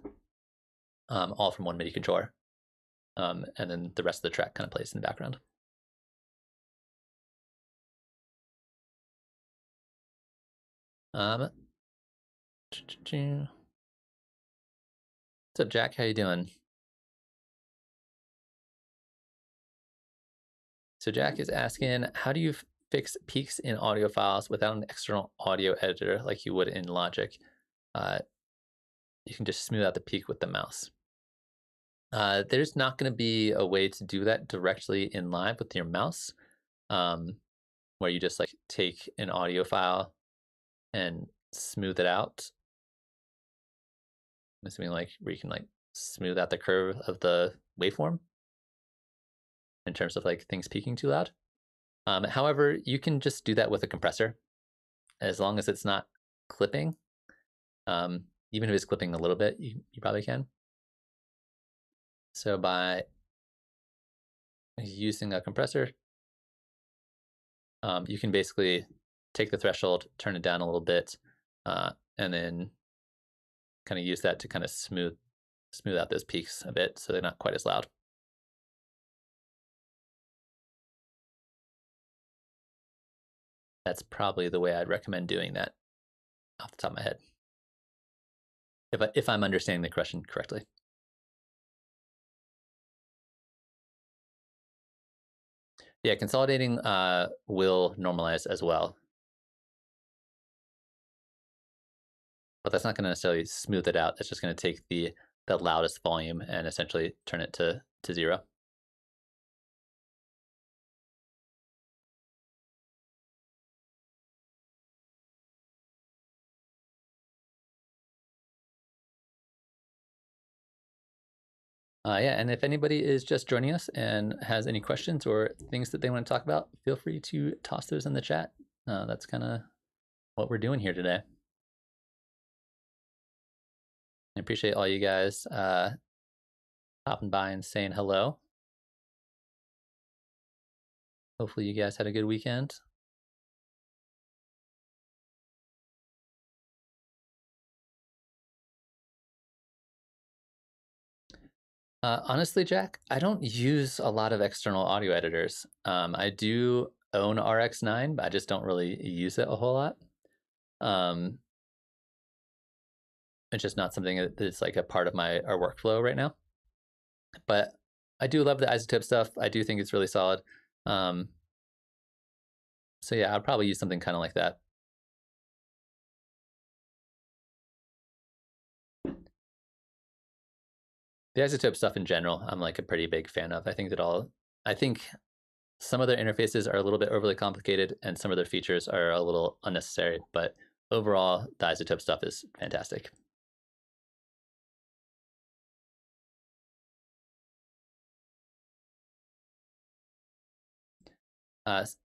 all from one MIDI controller. And then the rest of the track kind of plays in the background. What's up, Jack? How you doing? So Jack is asking, how do you fix peaks in audio files without an external audio editor like you would in Logic? You can just smooth out the peak with the mouse. There's not going to be a way to do that directly in live with your mouse, where you just like take an audio file and smooth it out. I'm assuming like where you can like smooth out the curve of the waveform in terms of like things peaking too loud. However, you can just do that with a compressor as long as it's not clipping. Even if it's clipping a little bit, you probably can. So by using a compressor, you can basically take the threshold, turn it down a little bit, and then kind of use that to kind of smooth out those peaks a bit so they're not quite as loud. That's probably the way I'd recommend doing that off the top of my head, if I'm understanding the question correctly. Yeah, consolidating will normalize as well. But that's not going to necessarily smooth it out. It's just going to take the loudest volume and essentially turn it to 0. Yeah, and if anybody is just joining us and has any questions or things that they want to talk about, feel free to toss those in the chat. That's kind of what we're doing here today. I appreciate all you guys popping by and saying hello. Hopefully you guys had a good weekend. Honestly, Jack, I don't use a lot of external audio editors. I do own RX9, but I just don't really use it a whole lot. It's just not something that's like a part of our workflow right now. But I do love the iZotope stuff. I do think it's really solid. So yeah, I'd probably use something kind of like that. The iZotope stuff in general, I'm like a pretty big fan of. I think some of their interfaces are a little bit overly complicated and some of their features are a little unnecessary, but overall, the iZotope stuff is fantastic.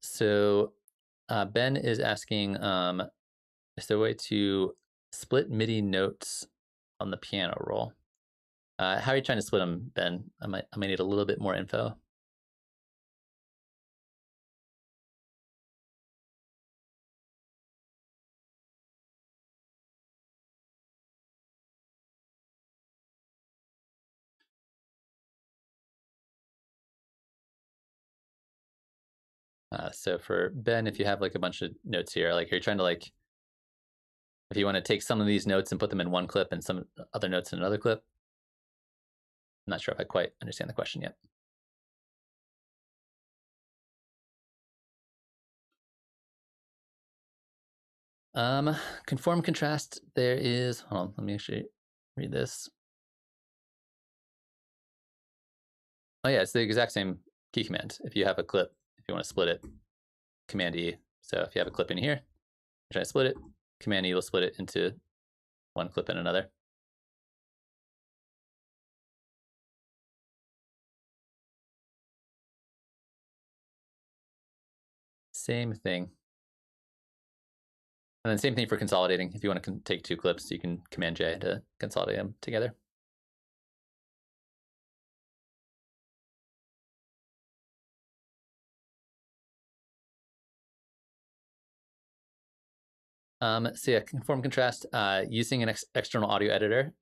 So Ben is asking, is there a way to split MIDI notes on the piano roll? How are you trying to split them, Ben? I might need a little bit more info. So for Ben, if you have like a bunch of notes here, like are you trying to like, if you want to take some of these notes and put them in one clip and some other notes in another clip? I'm not sure if I quite understand the question yet. Conform contrast, there is, hold on, let me actually read this. Oh yeah, it's the exact same key command. If you have a clip, if you want to split it, Command E. So if you have a clip in here, you're trying to split it, Command E will split it into one clip and another. Same thing. And then same thing for consolidating. If you want to take two clips, you can Command J to consolidate them together. So yeah, conform contrast, using an external audio editor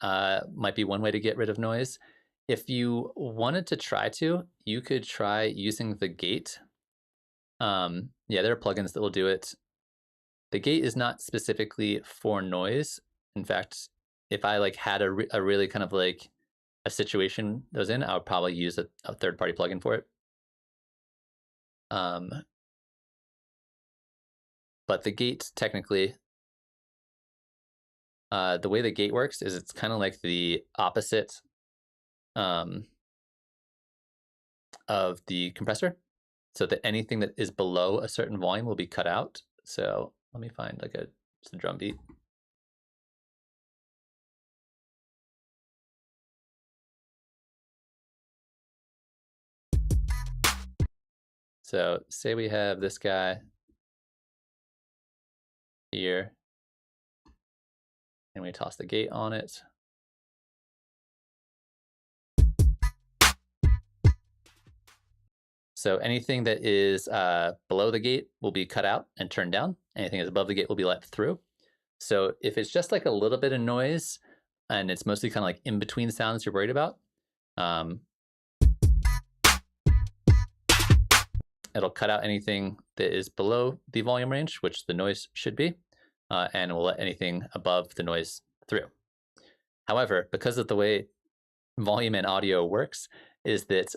might be one way to get rid of noise. If you wanted to try to, you could try using the gate. Yeah, there are plugins that will do it. The gate is not specifically for noise. In fact, if I like had a really kind of like a situation that was in, I would probably use a third-party plugin for it. But the gate technically, the way the gate works is it's kind of like the opposite of the compressor, so that anything that is below a certain volume will be cut out. So let me find like just a drum beat. So say we have this guy here, and we toss the gate on it. So anything that is below the gate will be cut out and turned down. Anything that's above the gate will be let through. So if it's just like a little bit of noise and it's mostly kind of like in between sounds you're worried about, it'll cut out anything that is below the volume range, which the noise should be, and will let anything above the noise through. However, because of the way volume and audio works, is that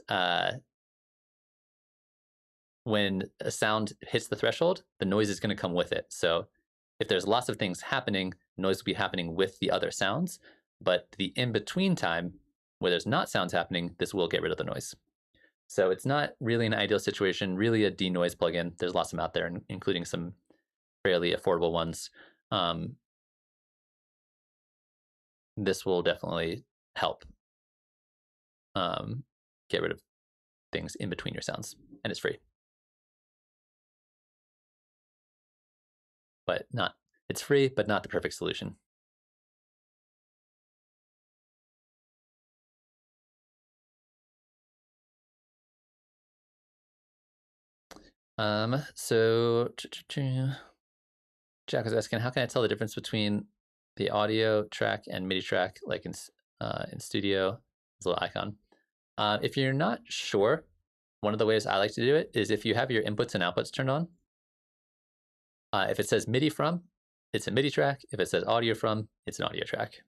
when a sound hits the threshold, the noise is going to come with it. So if there's lots of things happening, noise will be happening with the other sounds. But the in-between time, where there's not sounds happening, this will get rid of the noise. So it's not really an ideal situation, really a denoise plugin. There's lots of them out there, including some fairly affordable ones. This will definitely help get rid of things in between your sounds, and it's free. But it's free, but not the perfect solution. So Jack was asking, how can I tell the difference between the audio track and MIDI track, like in Studio? This little icon. If you're not sure, one of the ways I like to do it is if you have your inputs and outputs turned on. If it says MIDI from, it's a MIDI track. If it says audio from, it's an audio track.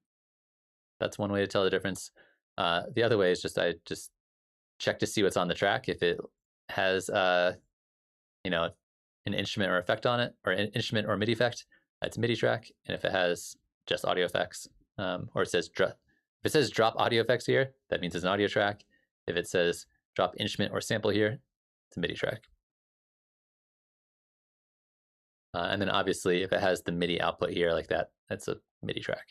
That's one way to tell the difference. The other way is I just check to see what's on the track. If it has an instrument or effect on it, or an instrument or MIDI effect, it's a MIDI track. And if it has just audio effects, or it says if it says drop audio effects here, that means it's an audio track. If it says drop instrument or sample here, it's a MIDI track. And then obviously, if it has the MIDI output here like that, that's a MIDI track.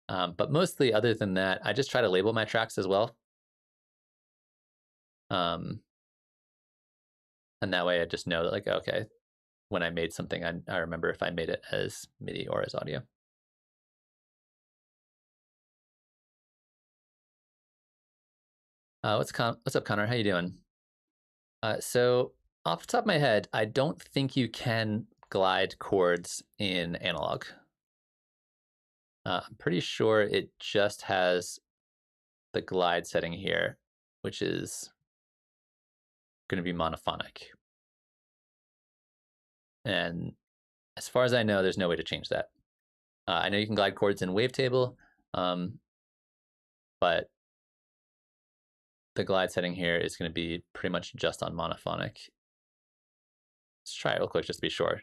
But mostly, other than that, I just try to label my tracks as well. And that way I just know that, like, okay, when I made something, I remember if I made it as MIDI or as audio. What's up, Connor? How you doing? So off the top of my head, I don't think you can glide chords in analog. I'm pretty sure it just has the glide setting here, which is going to be monophonic. And as far as I know, there's no way to change that. I know you can glide chords in Wavetable, but the glide setting here is going to be pretty much just on monophonic. Let's try it real quick just to be sure.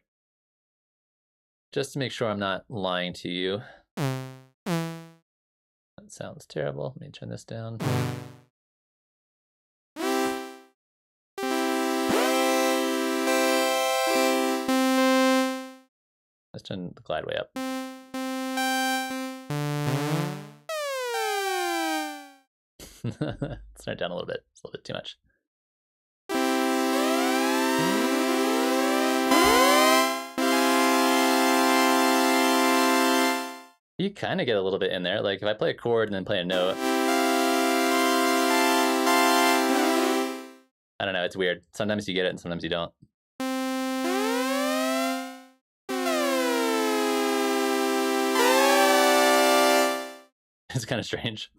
Just to make sure I'm not lying to you. That sounds terrible. Let me turn this down. Let's turn the glide way up. Let's turn it down a little bit. It's a little bit too much. You kind of get a little bit in there. Like if I play a chord and then play a note, I don't know, it's weird. Sometimes you get it and sometimes you don't. It's kind of strange.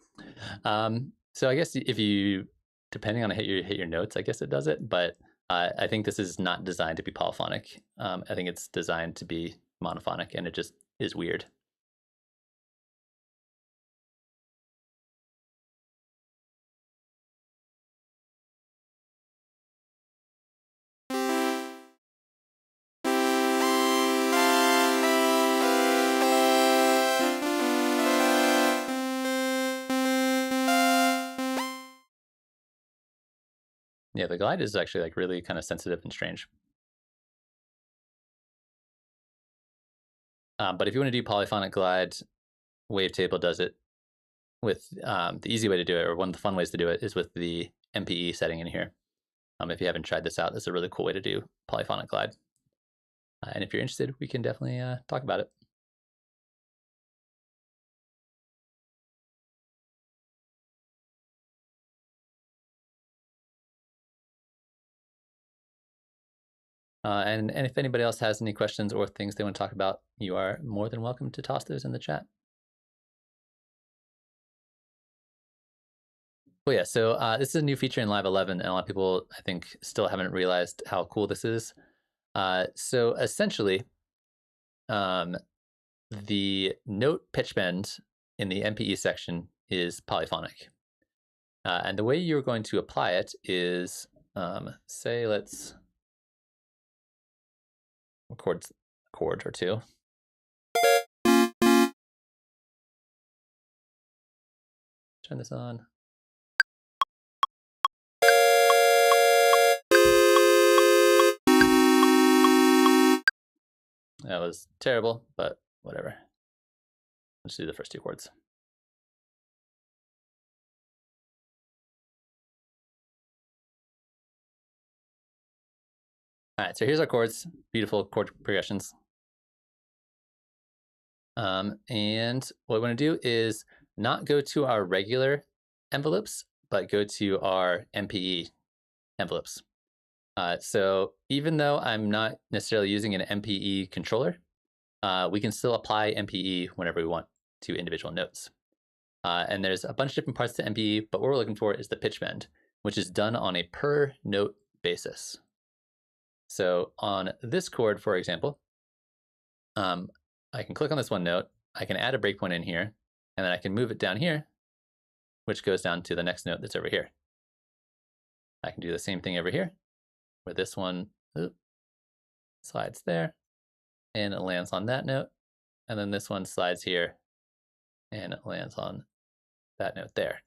So I guess if you, depending on how you hit your notes, I guess it does it. But I think this is not designed to be polyphonic. I think it's designed to be monophonic, and it just is weird. Yeah, the glide is actually like really kind of sensitive and strange. But if you want to do polyphonic glide, Wavetable does it with the easy way to do it, or one of the fun ways to do it, is with the MPE setting in here. If you haven't tried this out, this is a really cool way to do polyphonic glide. And if you're interested, we can definitely talk about it. And if anybody else has any questions or things they want to talk about, you are more than welcome to toss those in the chat. Well, yeah, so this is a new feature in Live 11, and a lot of people, I think, still haven't realized how cool this is. So essentially, the note pitch bend in the MPE section is polyphonic. And the way you're going to apply it is, say, let's record a chord or two. Turn this on. That was terrible, but whatever. Let's do the first two chords. All right, so here's our chords, beautiful chord progressions. And what we want to do is not go to our regular envelopes, but go to our MPE envelopes. So even though I'm not necessarily using an MPE controller, we can still apply MPE whenever we want to individual notes. And there's a bunch of different parts to MPE, but what we're looking for is the pitch bend, which is done on a per note basis. So on this chord, for example, I can click on this one note, I can add a breakpoint in here, and then I can move it down here, which goes down to the next note that's over here. I can do the same thing over here, where this one slides there, and it lands on that note, and then this one slides here, and it lands on that note there.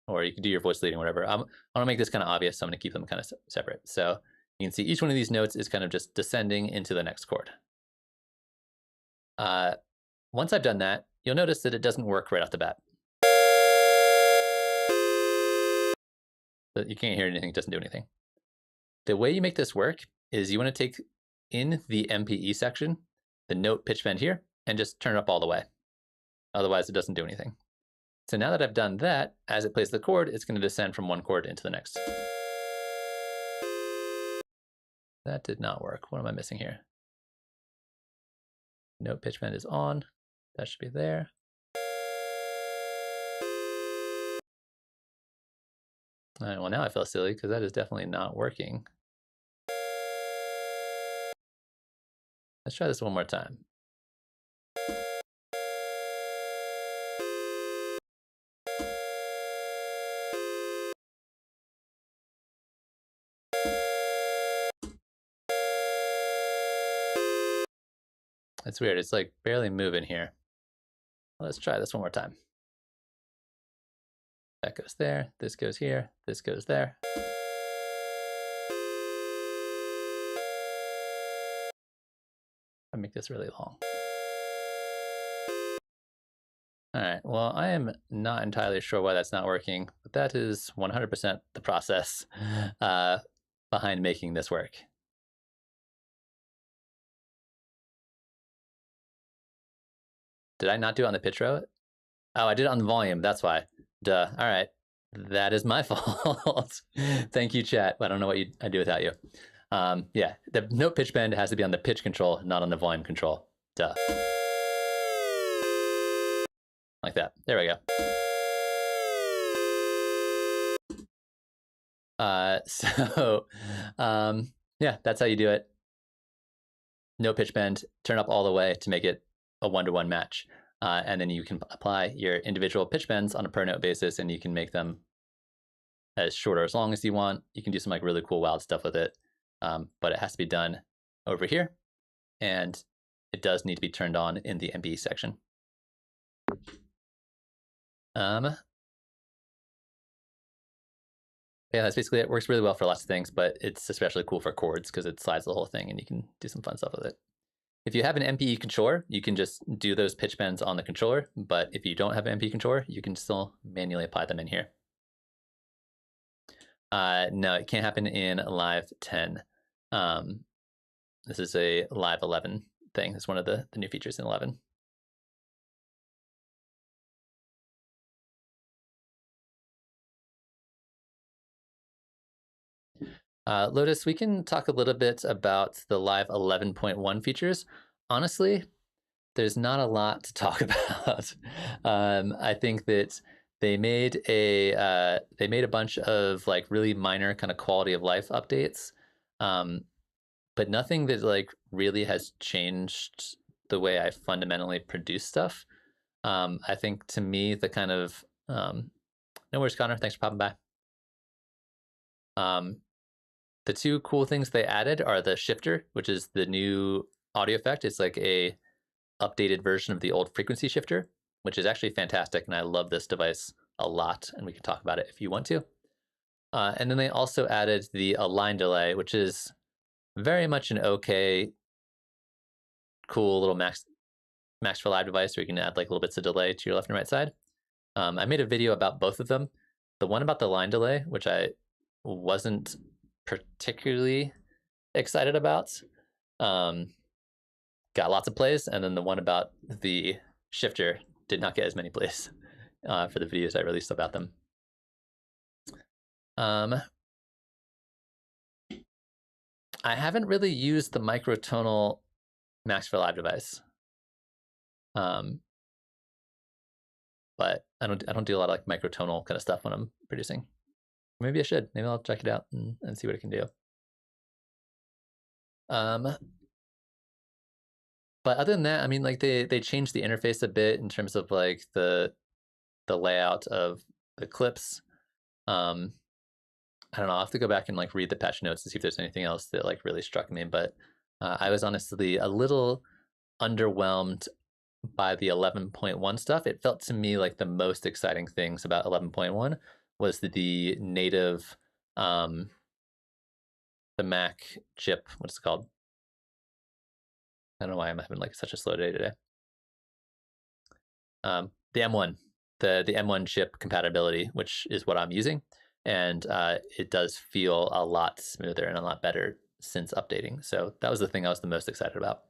Or you can do your voice leading, whatever. I want to make this kind of obvious, so I'm going to keep them kind of separate. So you can see each one of these notes is kind of just descending into the next chord. Once I've done that, you'll notice that it doesn't work right off the bat. So you can't hear anything, it doesn't do anything. The way you make this work is you want to take in the MPE section, the note pitch bend here, and just turn it up all the way. Otherwise, it doesn't do anything. So now that I've done that, as it plays the chord, it's going to descend from one chord into the next. That did not work. What am I missing here? Note pitch bend is on. That should be there. All right, well, now I feel silly because that is definitely not working. Let's try this one more time. It's weird, it's like barely moving here. Let's try this one more time. That goes there, this goes here, this goes there. I make this really long. All right, well, I am not entirely sure why that's not working, but that is 100% the process behind making this work. Did I not do it on the pitch row? Oh, I did it on the volume, that's why. Duh, all right. That is my fault. Thank you, chat. I don't know what I'd do without you. Yeah, the note pitch bend has to be on the pitch control, not on the volume control. Duh. Like that. There we go. Yeah, that's how you do it. No pitch bend, turn up all the way to make it a one-to-one match. And then you can apply your individual pitch bends on a per note basis, and you can make them as short or as long as you want. You can do some like really cool wild stuff with it, but it has to be done over here, and it does need to be turned on in the MPE section. Yeah, that's basically it. It works really well for lots of things, but it's especially cool for chords because it slides the whole thing, and you can do some fun stuff with it. If you have an MPE controller, you can just do those pitch bends on the controller, but if you don't have an MPE controller, you can still manually apply them in here. No, it can't happen in Live 10. This is a Live 11 thing. It's one of the new features in 11. Lotus, we can talk a little bit about the Live 11.1 features. Honestly, there's not a lot to talk about. I think that they made a bunch of like really minor kind of quality of life updates, but nothing that like really has changed the way I fundamentally produce stuff. I think to me the kind of No worries, Connor. Thanks for popping by. The two cool things they added are the shifter, which is the new audio effect. It's like a updated version of the old frequency shifter, which is actually fantastic, and I love this device a lot, and we can talk about it if you want to. And then they also added the align delay, which is very much an okay, cool little Max for Live device where you can add like little bits of delay to your left and right side. I made a video about both of them. The one about the line delay, which I wasn't particularly excited about, got lots of plays, and then the one about the shifter did not get as many plays for the videos I released about them. I haven't really used the microtonal Max for Live device, but I don't do a lot of like microtonal kind of stuff when I'm producing. Maybe I should. Maybe I'll check it out and see what it can do. But other than that, I mean, like they changed the interface a bit in terms of like the layout of the clips. I don't know. I'll have to go back and like read the patch notes to see if there's anything else that like really struck me. But I was honestly a little underwhelmed by the 11.1 stuff. It felt to me like the most exciting things about 11.1 was the native, the Mac chip. What's it called? I don't know why I'm having like such a slow day today. The M1, the M1 chip compatibility, which is what I'm using, and it does feel a lot smoother and a lot better since updating. So that was the thing I was the most excited about.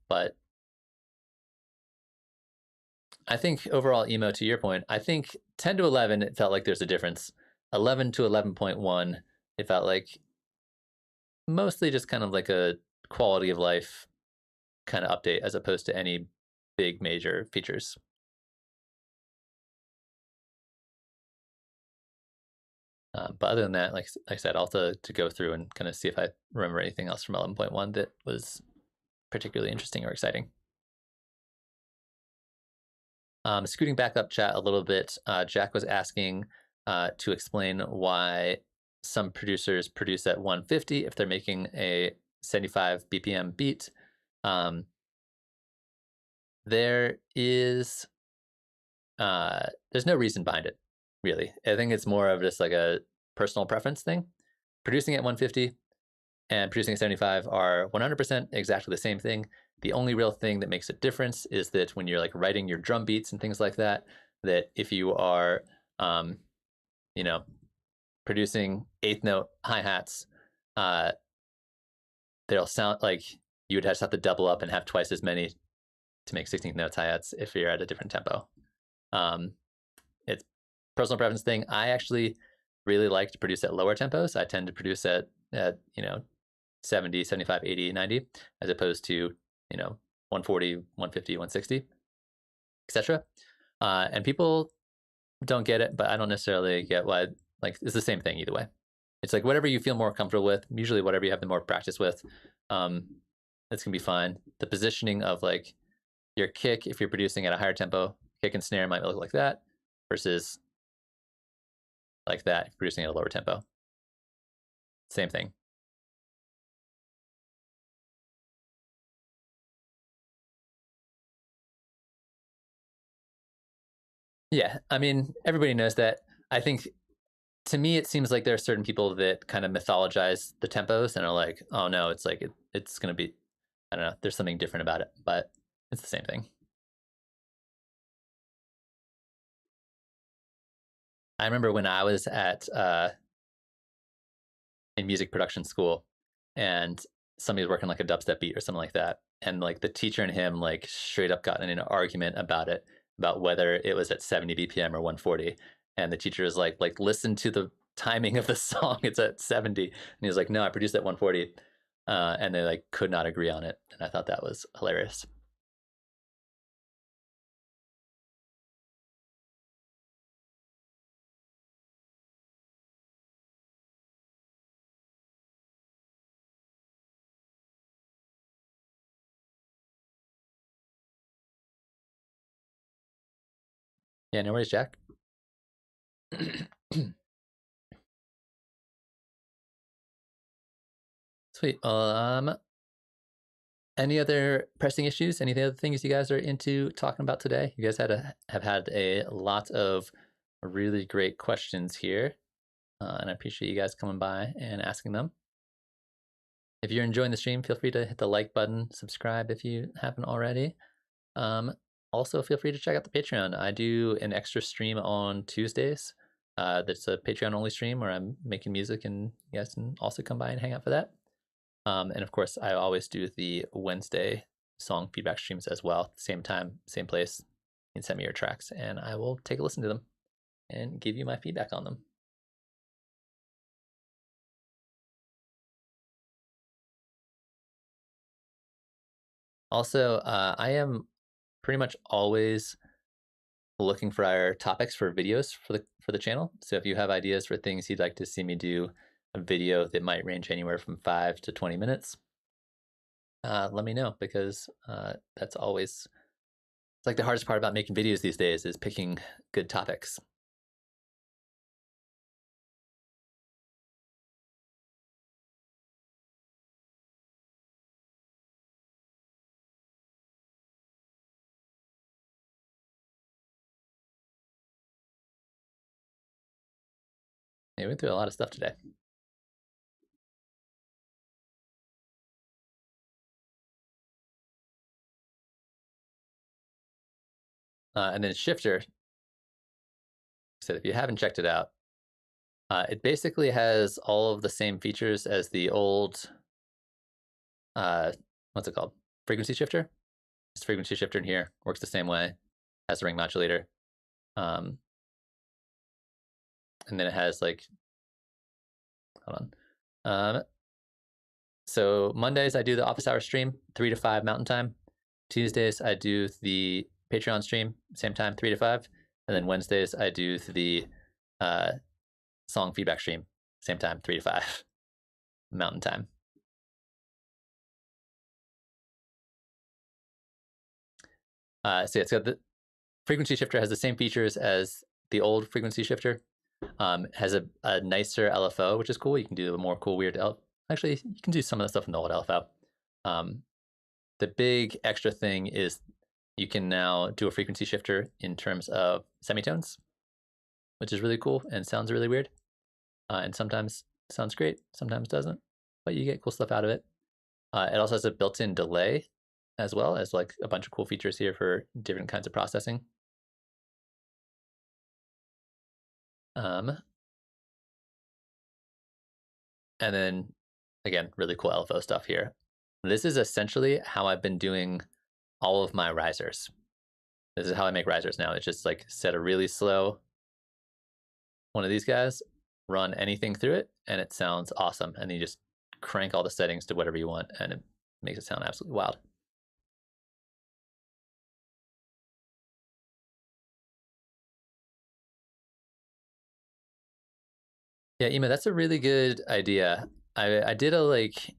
But I think overall, Emo, to your point, I think 10 to 11, it felt like there's a difference. 11 to 11.1, it felt like mostly just kind of like a quality of life kind of update as opposed to any big major features. But other than that, like I said, I'll have to go through and kind of see if I remember anything else from 11.1 that was particularly interesting or exciting. Scooting back up chat a little bit, Jack was asking to explain why some producers produce at 150 if they're making a 75 BPM beat. There's no reason behind it, really. I think it's more of just like a personal preference thing. Producing at 150 and producing at 75 are 100% exactly the same thing. The only real thing that makes a difference is that when you're like writing your drum beats and things like that, that if you are, you know, producing eighth note hi-hats, they'll sound like you would just have to double up and have twice as many to make 16th notes hi-hats if you're at a different tempo. It's personal preference thing. I actually really like to produce at lower tempos. I tend to produce at 70, 75, 80, 90, as opposed to 140, 150, 160, etc. And people don't get it, but I don't necessarily get why. Like, it's the same thing either way. It's like whatever you feel more comfortable with. Usually, whatever you have the more practice with, it's gonna be fine. The positioning of like your kick, if you're producing at a higher tempo, kick and snare might look like that, versus like that if you're producing at a lower tempo. Same thing. Yeah, I mean, everybody knows that. I think to me, it seems like there are certain people that kind of mythologize the tempos and are like, oh no, it's like it's going to be, I don't know, there's something different about it, but it's the same thing. I remember when I was at in music production school, and somebody was working like a dubstep beat or something like that, and like the teacher and him like straight up got in an argument about it, about whether it was at 70 BPM or 140, and the teacher was like listen to the timing of the song, it's at 70, and he was like, no, I produced at 140, and they like could not agree on it, and I thought that was hilarious. Yeah, no worries, Jack. Sweet. Any other pressing issues? Any other things you guys are into talking about today? You guys have had a lot of really great questions here, and I appreciate you guys coming by and asking them. If you're enjoying the stream, feel free to hit the like button, subscribe if you haven't already. Also, feel free to check out the Patreon. I do an extra stream on Tuesdays. That's a Patreon-only stream where I'm making music, and you guys can also come by and hang out for that. And of course, I always do the Wednesday song feedback streams as well. Same time, same place. You can send me your tracks, and I will take a listen to them and give you my feedback on them. Also, I am pretty much always looking for our topics for videos for the channel. So if you have ideas for things you'd like to see me do a video that might range anywhere from 5 to 20 minutes, let me know, because that's always, it's like the hardest part about making videos these days is picking good topics. Yeah, we went through a lot of stuff today. And then Shifter said, if you haven't checked it out, it basically has all of the same features as the old, what's it called? Frequency shifter. It's frequency shifter in here, works the same way, has a ring modulator. And then it has like, hold on. So Mondays I do the office hour stream, 3 to 5 Mountain Time. Tuesdays I do the Patreon stream, same time, 3 to 5. And then Wednesdays I do the song feedback stream, same time, 3 to 5 Mountain Time. So it's got the frequency shifter, has the same features as the old frequency shifter. Has a nicer LFO, which is cool. You can do a more cool, weird actually, you can do some of the stuff in the old LFO. The big extra thing is you can now do a frequency shifter in terms of semitones, which is really cool and sounds really weird. And sometimes sounds great, sometimes doesn't, but you get cool stuff out of it. It also has a built-in delay, as well as like a bunch of cool features here for different kinds of processing. And then, again, really cool LFO stuff here. This is essentially how I've been doing all of my risers. This is how I make risers now. It's just like set a really slow one of these guys, run anything through it, and it sounds awesome. And then you just crank all the settings to whatever you want, and it makes it sound absolutely wild. Yeah, Ema, that's a really good idea. I did a like,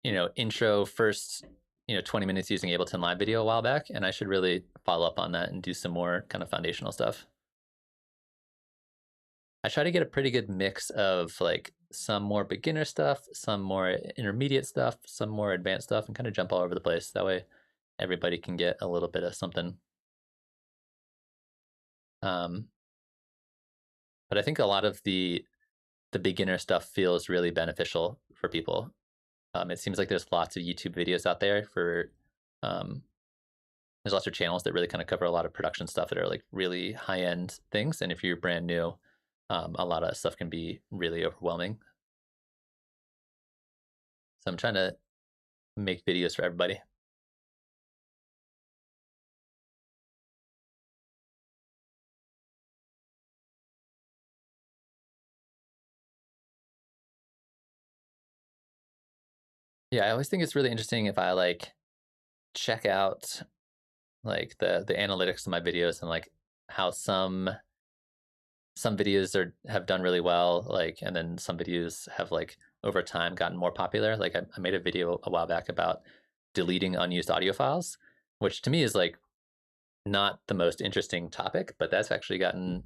intro first, 20 minutes using Ableton Live video a while back, and I should really follow up on that and do some more kind of foundational stuff. I try to get a pretty good mix of like some more beginner stuff, some more intermediate stuff, some more advanced stuff, and kind of jump all over the place. That way everybody can get a little bit of something. But I think a lot of the beginner stuff feels really beneficial for people. It seems like there's lots of YouTube videos out there for, there's lots of channels that really kind of cover a lot of production stuff that are like really high-end things. And if you're brand new, a lot of stuff can be really overwhelming. So I'm trying to make videos for everybody. Yeah, I always think it's really interesting if I like check out like the analytics of my videos and like how some videos have done really well, like, and then some videos have like over time gotten more popular. Like I made a video a while back about deleting unused audio files, which to me is like not the most interesting topic, but that's actually gotten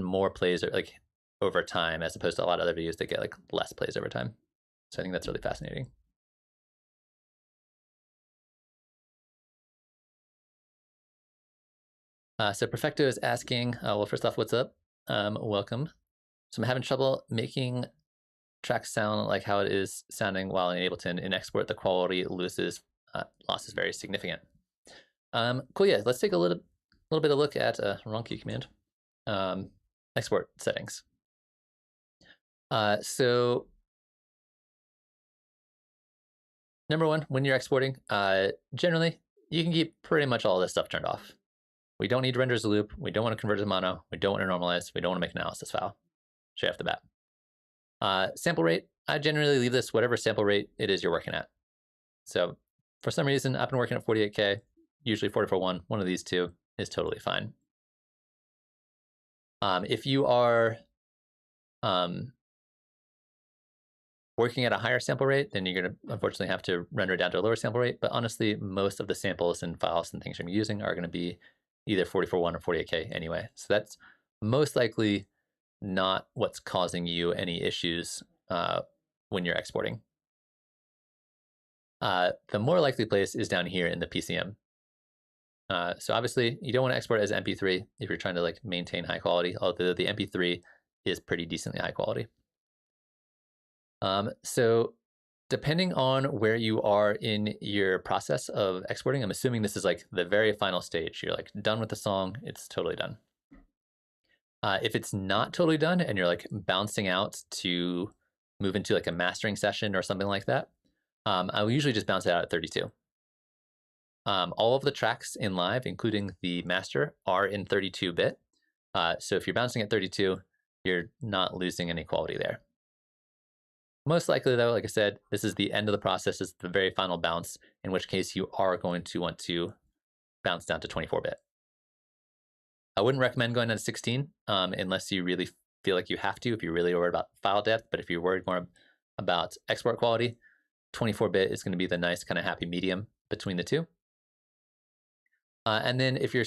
more plays like over time, as opposed to a lot of other videos that get like less plays over time. So I think that's really fascinating. So Perfecto is asking, well, first off, what's up? Welcome. So I'm having trouble making tracks sound like how it is sounding while in Ableton. In export, the quality loss is very significant. Cool, yeah, let's take a little bit of look at wrong key command. Export settings. So number one, when you're exporting, generally you can keep pretty much all this stuff turned off. We don't need to render as a loop. We don't want to convert as mono. We don't want to normalize. We don't want to make an analysis file straight off the bat. Sample rate, I generally leave this whatever sample rate it is you're working at. So for some reason, I've been working at 48K, usually 44.1. One of these two is totally fine. If you are working at a higher sample rate, then you're going to unfortunately have to render it down to a lower sample rate. But honestly, most of the samples and files and things you're using are going to be either 44.1 or 48K anyway. So that's most likely not what's causing you any issues when you're exporting. The more likely place is down here in the PCM. So obviously, you don't want to export as MP3 if you're trying to like maintain high quality, although the MP3 is pretty decently high quality. So depending on where you are in your process of exporting, I'm assuming this is like the very final stage. You're like done with the song, it's totally done. If it's not totally done and you're like bouncing out to move into like a mastering session or something like that, I will usually just bounce it out at 32. All of the tracks in live, including the master, are in 32-bit. So if you're bouncing at 32, you're not losing any quality there. Most likely, though, like I said, this is the end of the process. This is the very final bounce, in which case you are going to want to bounce down to 24-bit. I wouldn't recommend going down to 16 unless you really feel like you have to, if you're really worried about file depth. But if you're worried more about export quality, 24-bit is going to be the nice kind of happy medium between the two. And then if you're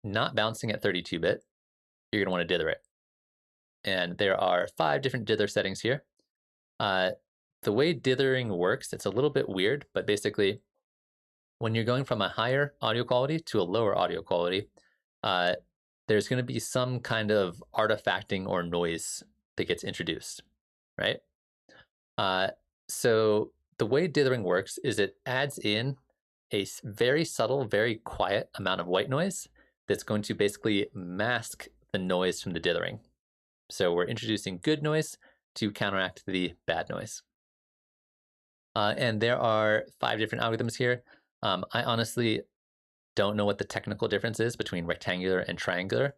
not bouncing at 32-bit, you're going to want to dither it. And there are 5 different dither settings here. The way dithering works, it's a little bit weird, but basically when you're going from a higher audio quality to a lower audio quality, there's going to be some kind of artifacting or noise that gets introduced, right? So the way dithering works is it adds in a very subtle, very quiet amount of white noise that's going to basically mask the noise from the dithering. So we're introducing good noise to counteract the bad noise. And there are 5 different algorithms here. I honestly don't know what the technical difference is between rectangular and triangular.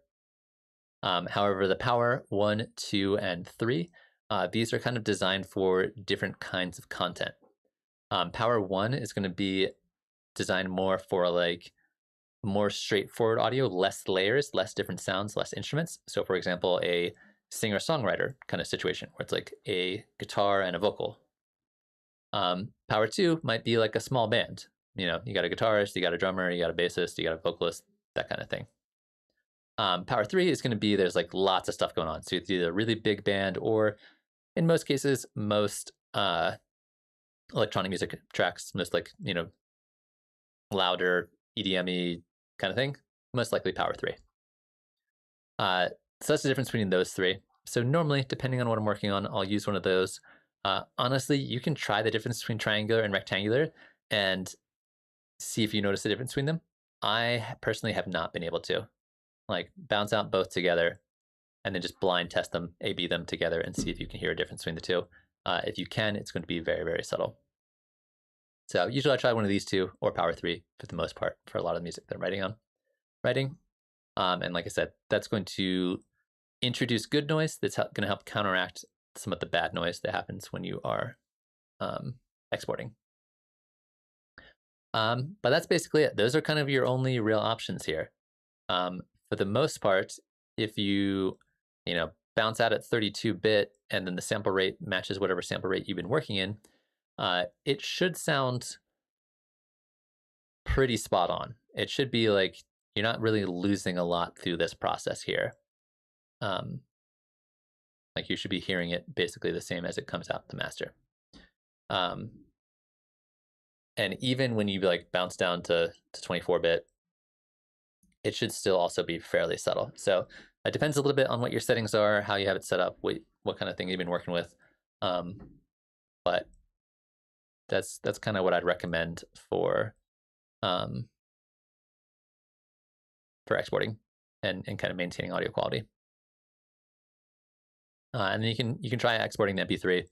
However, the power 1, 2, and 3, these are kind of designed for different kinds of content. Power 1 is going to be designed more for like more straightforward audio, less layers, less different sounds, less instruments. So for example, a singer-songwriter kind of situation where it's like a guitar and a vocal. Power 2 might be like a small band. You know, you got a guitarist, you got a drummer, you got a bassist, you got a vocalist, that kind of thing. Power 3 is going to be, there's like lots of stuff going on. So it's either a really big band or in most cases, most electronic music tracks, most like, you know, louder EDM-y kind of thing, most likely power 3. So that's the difference between those 3. So normally, depending on what I'm working on, I'll use one of those. Honestly, you can try the difference between triangular and rectangular and see if you notice the difference between them. I personally have not been able to. Like, bounce out both together and then just blind test them, A/B them together and see if you can hear a difference between the two. If you can, it's going to be very, very subtle. So usually I try one of these 2 or power 3 for the most part for a lot of music that I'm writing. And like I said, that's going to introduce good noise that's going to help counteract some of the bad noise that happens when you are exporting. But that's basically it. Those are kind of your only real options here. For the most part, if you bounce out at 32-bit and then the sample rate matches whatever sample rate you've been working in, it should sound pretty spot on. It should be like you're not really losing a lot through this process here. Like you should be hearing it basically the same as it comes out the master. And even when you like bounce down to 24-bit, it should still also be fairly subtle. So it depends a little bit on what your settings are, how you have it set up, what kind of thing you've been working with. But that's kind of what I'd recommend for exporting and kind of maintaining audio quality. And then you can try exporting the MP3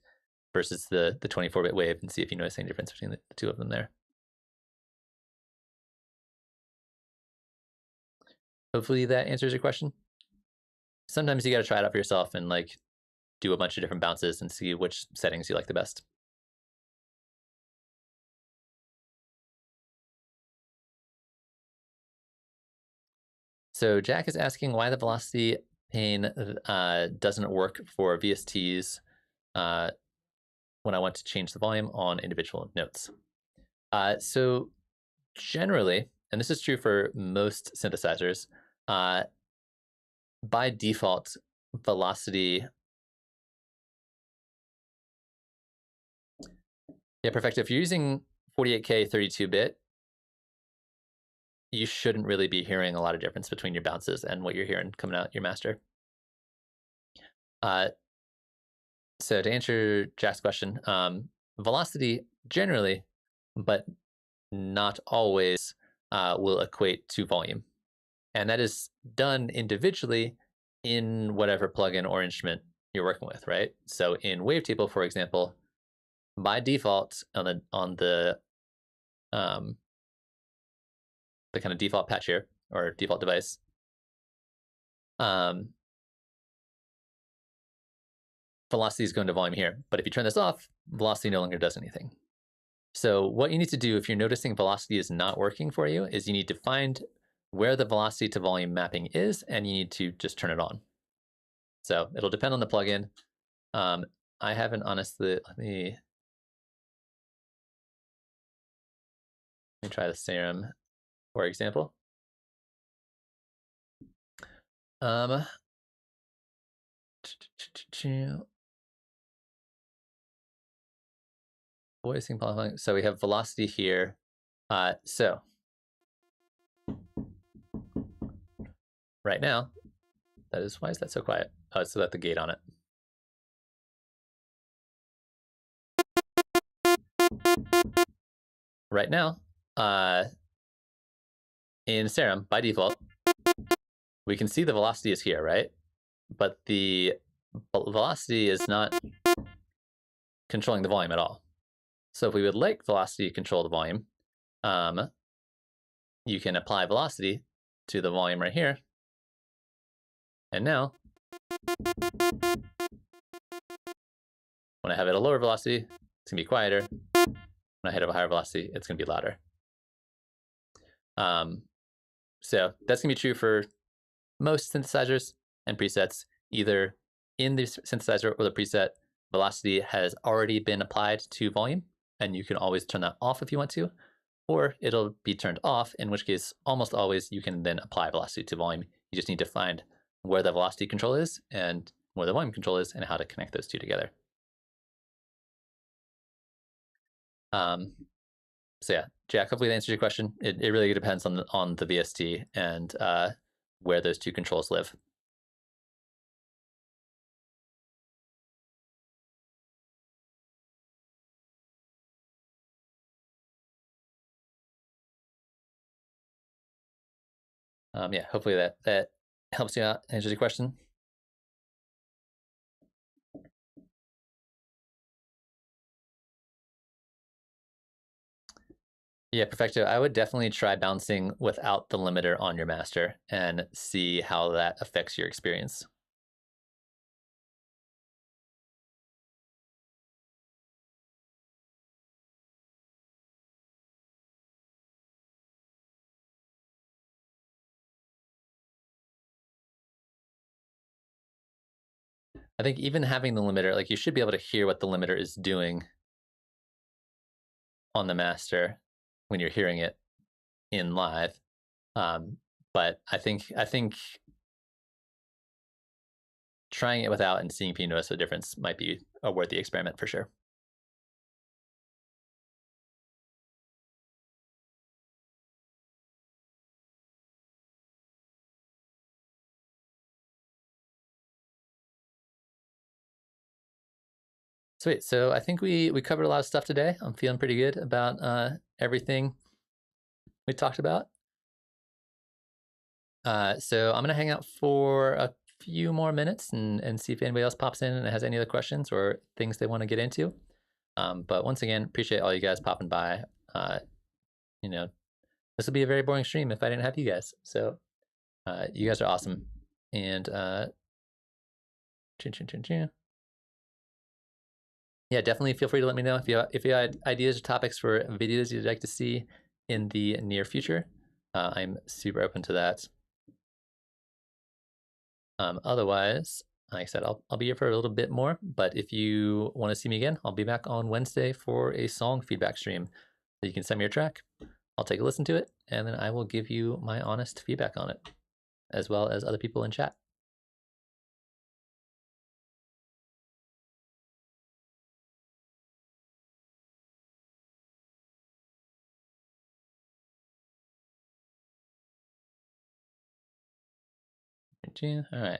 versus the 24-bit wave and see if you notice any difference between the two of them there. Hopefully that answers your question. Sometimes you got to try it out for yourself and like do a bunch of different bounces and see which settings you like the best. So Jack is asking why the velocity pane doesn't work for VSTs when I want to change the volume on individual notes. So generally, and this is true for most synthesizers, by default, velocity. Yeah, perfect. If you're using 48K 32-bit, you shouldn't really be hearing a lot of difference between your bounces and what you're hearing coming out your master. So to answer Jack's question, velocity generally, but not always, will equate to volume. And that is done individually in whatever plugin or instrument you're working with, right? So in Wavetable, for example, by default on the kind of default patch here or default device, velocity is going to volume here. But if you turn this off, velocity no longer does anything. So what you need to do if you're noticing velocity is not working for you is you need to find where the velocity to volume mapping is, and you need to just turn it on. So it'll depend on the plugin. I haven't honestly, let me try the Serum, for example. Voicing polyphonic. So we have velocity here. So right now, why is that so quiet? Oh, it's got the gate on it. Right now, in Serum, by default, we can see the velocity is here, right? But the velocity is not controlling the volume at all. So if we would like velocity to control the volume, you can apply velocity to the volume right here. And now, when I have it at a lower velocity, it's going to be quieter. When I hit a higher velocity, it's going to be louder. So that's going to be true for most synthesizers and presets. Either in the synthesizer or the preset, velocity has already been applied to volume, and you can always turn that off if you want to, or it'll be turned off, in which case almost always you can then apply velocity to volume. You just need to find where the velocity control is and where the volume control is and how to connect those two together. So yeah, Jack, hopefully that answers your question. It really depends on the VST and where those two controls live. Yeah, hopefully that helps you out, answers your question. Yeah, perfecto. I would definitely try bouncing without the limiter on your master and see how that affects your experience. I think even having the limiter, like you should be able to hear what the limiter is doing on the master when you're hearing it in live. But I think trying it without and seeing if you notice a difference might be a worthy experiment for sure. Sweet. So I think we covered a lot of stuff today. I'm feeling pretty good about everything we talked about. So I'm gonna hang out for a few more minutes and see if anybody else pops in and has any other questions or things they want to get into. But once again, appreciate all you guys popping by. You know, this would be a very boring stream if I didn't have you guys. So you guys are awesome. And yeah, definitely feel free to let me know if you had ideas or topics for videos you'd like to see in the near future. I'm super open to that. Otherwise, like I said, I'll be here for a little bit more, but if you want to see me again, I'll be back on Wednesday for a song feedback stream. So you can send me your track, I'll take a listen to it, and then I will give you my honest feedback on it, as well as other people in chat. All right.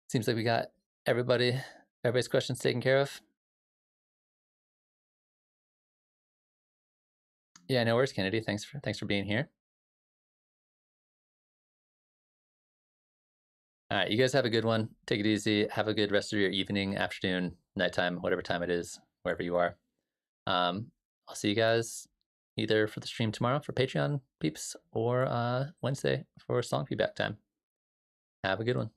Seems like we got everybody's questions taken care of. Yeah, no worries, Kennedy. Thanks for being here. All right, you guys have a good one. Take it easy. Have a good rest of your evening, afternoon, nighttime, whatever time it is, wherever you are. I'll see you guys either for the stream tomorrow for Patreon peeps or Wednesday for song feedback time. Have a good one.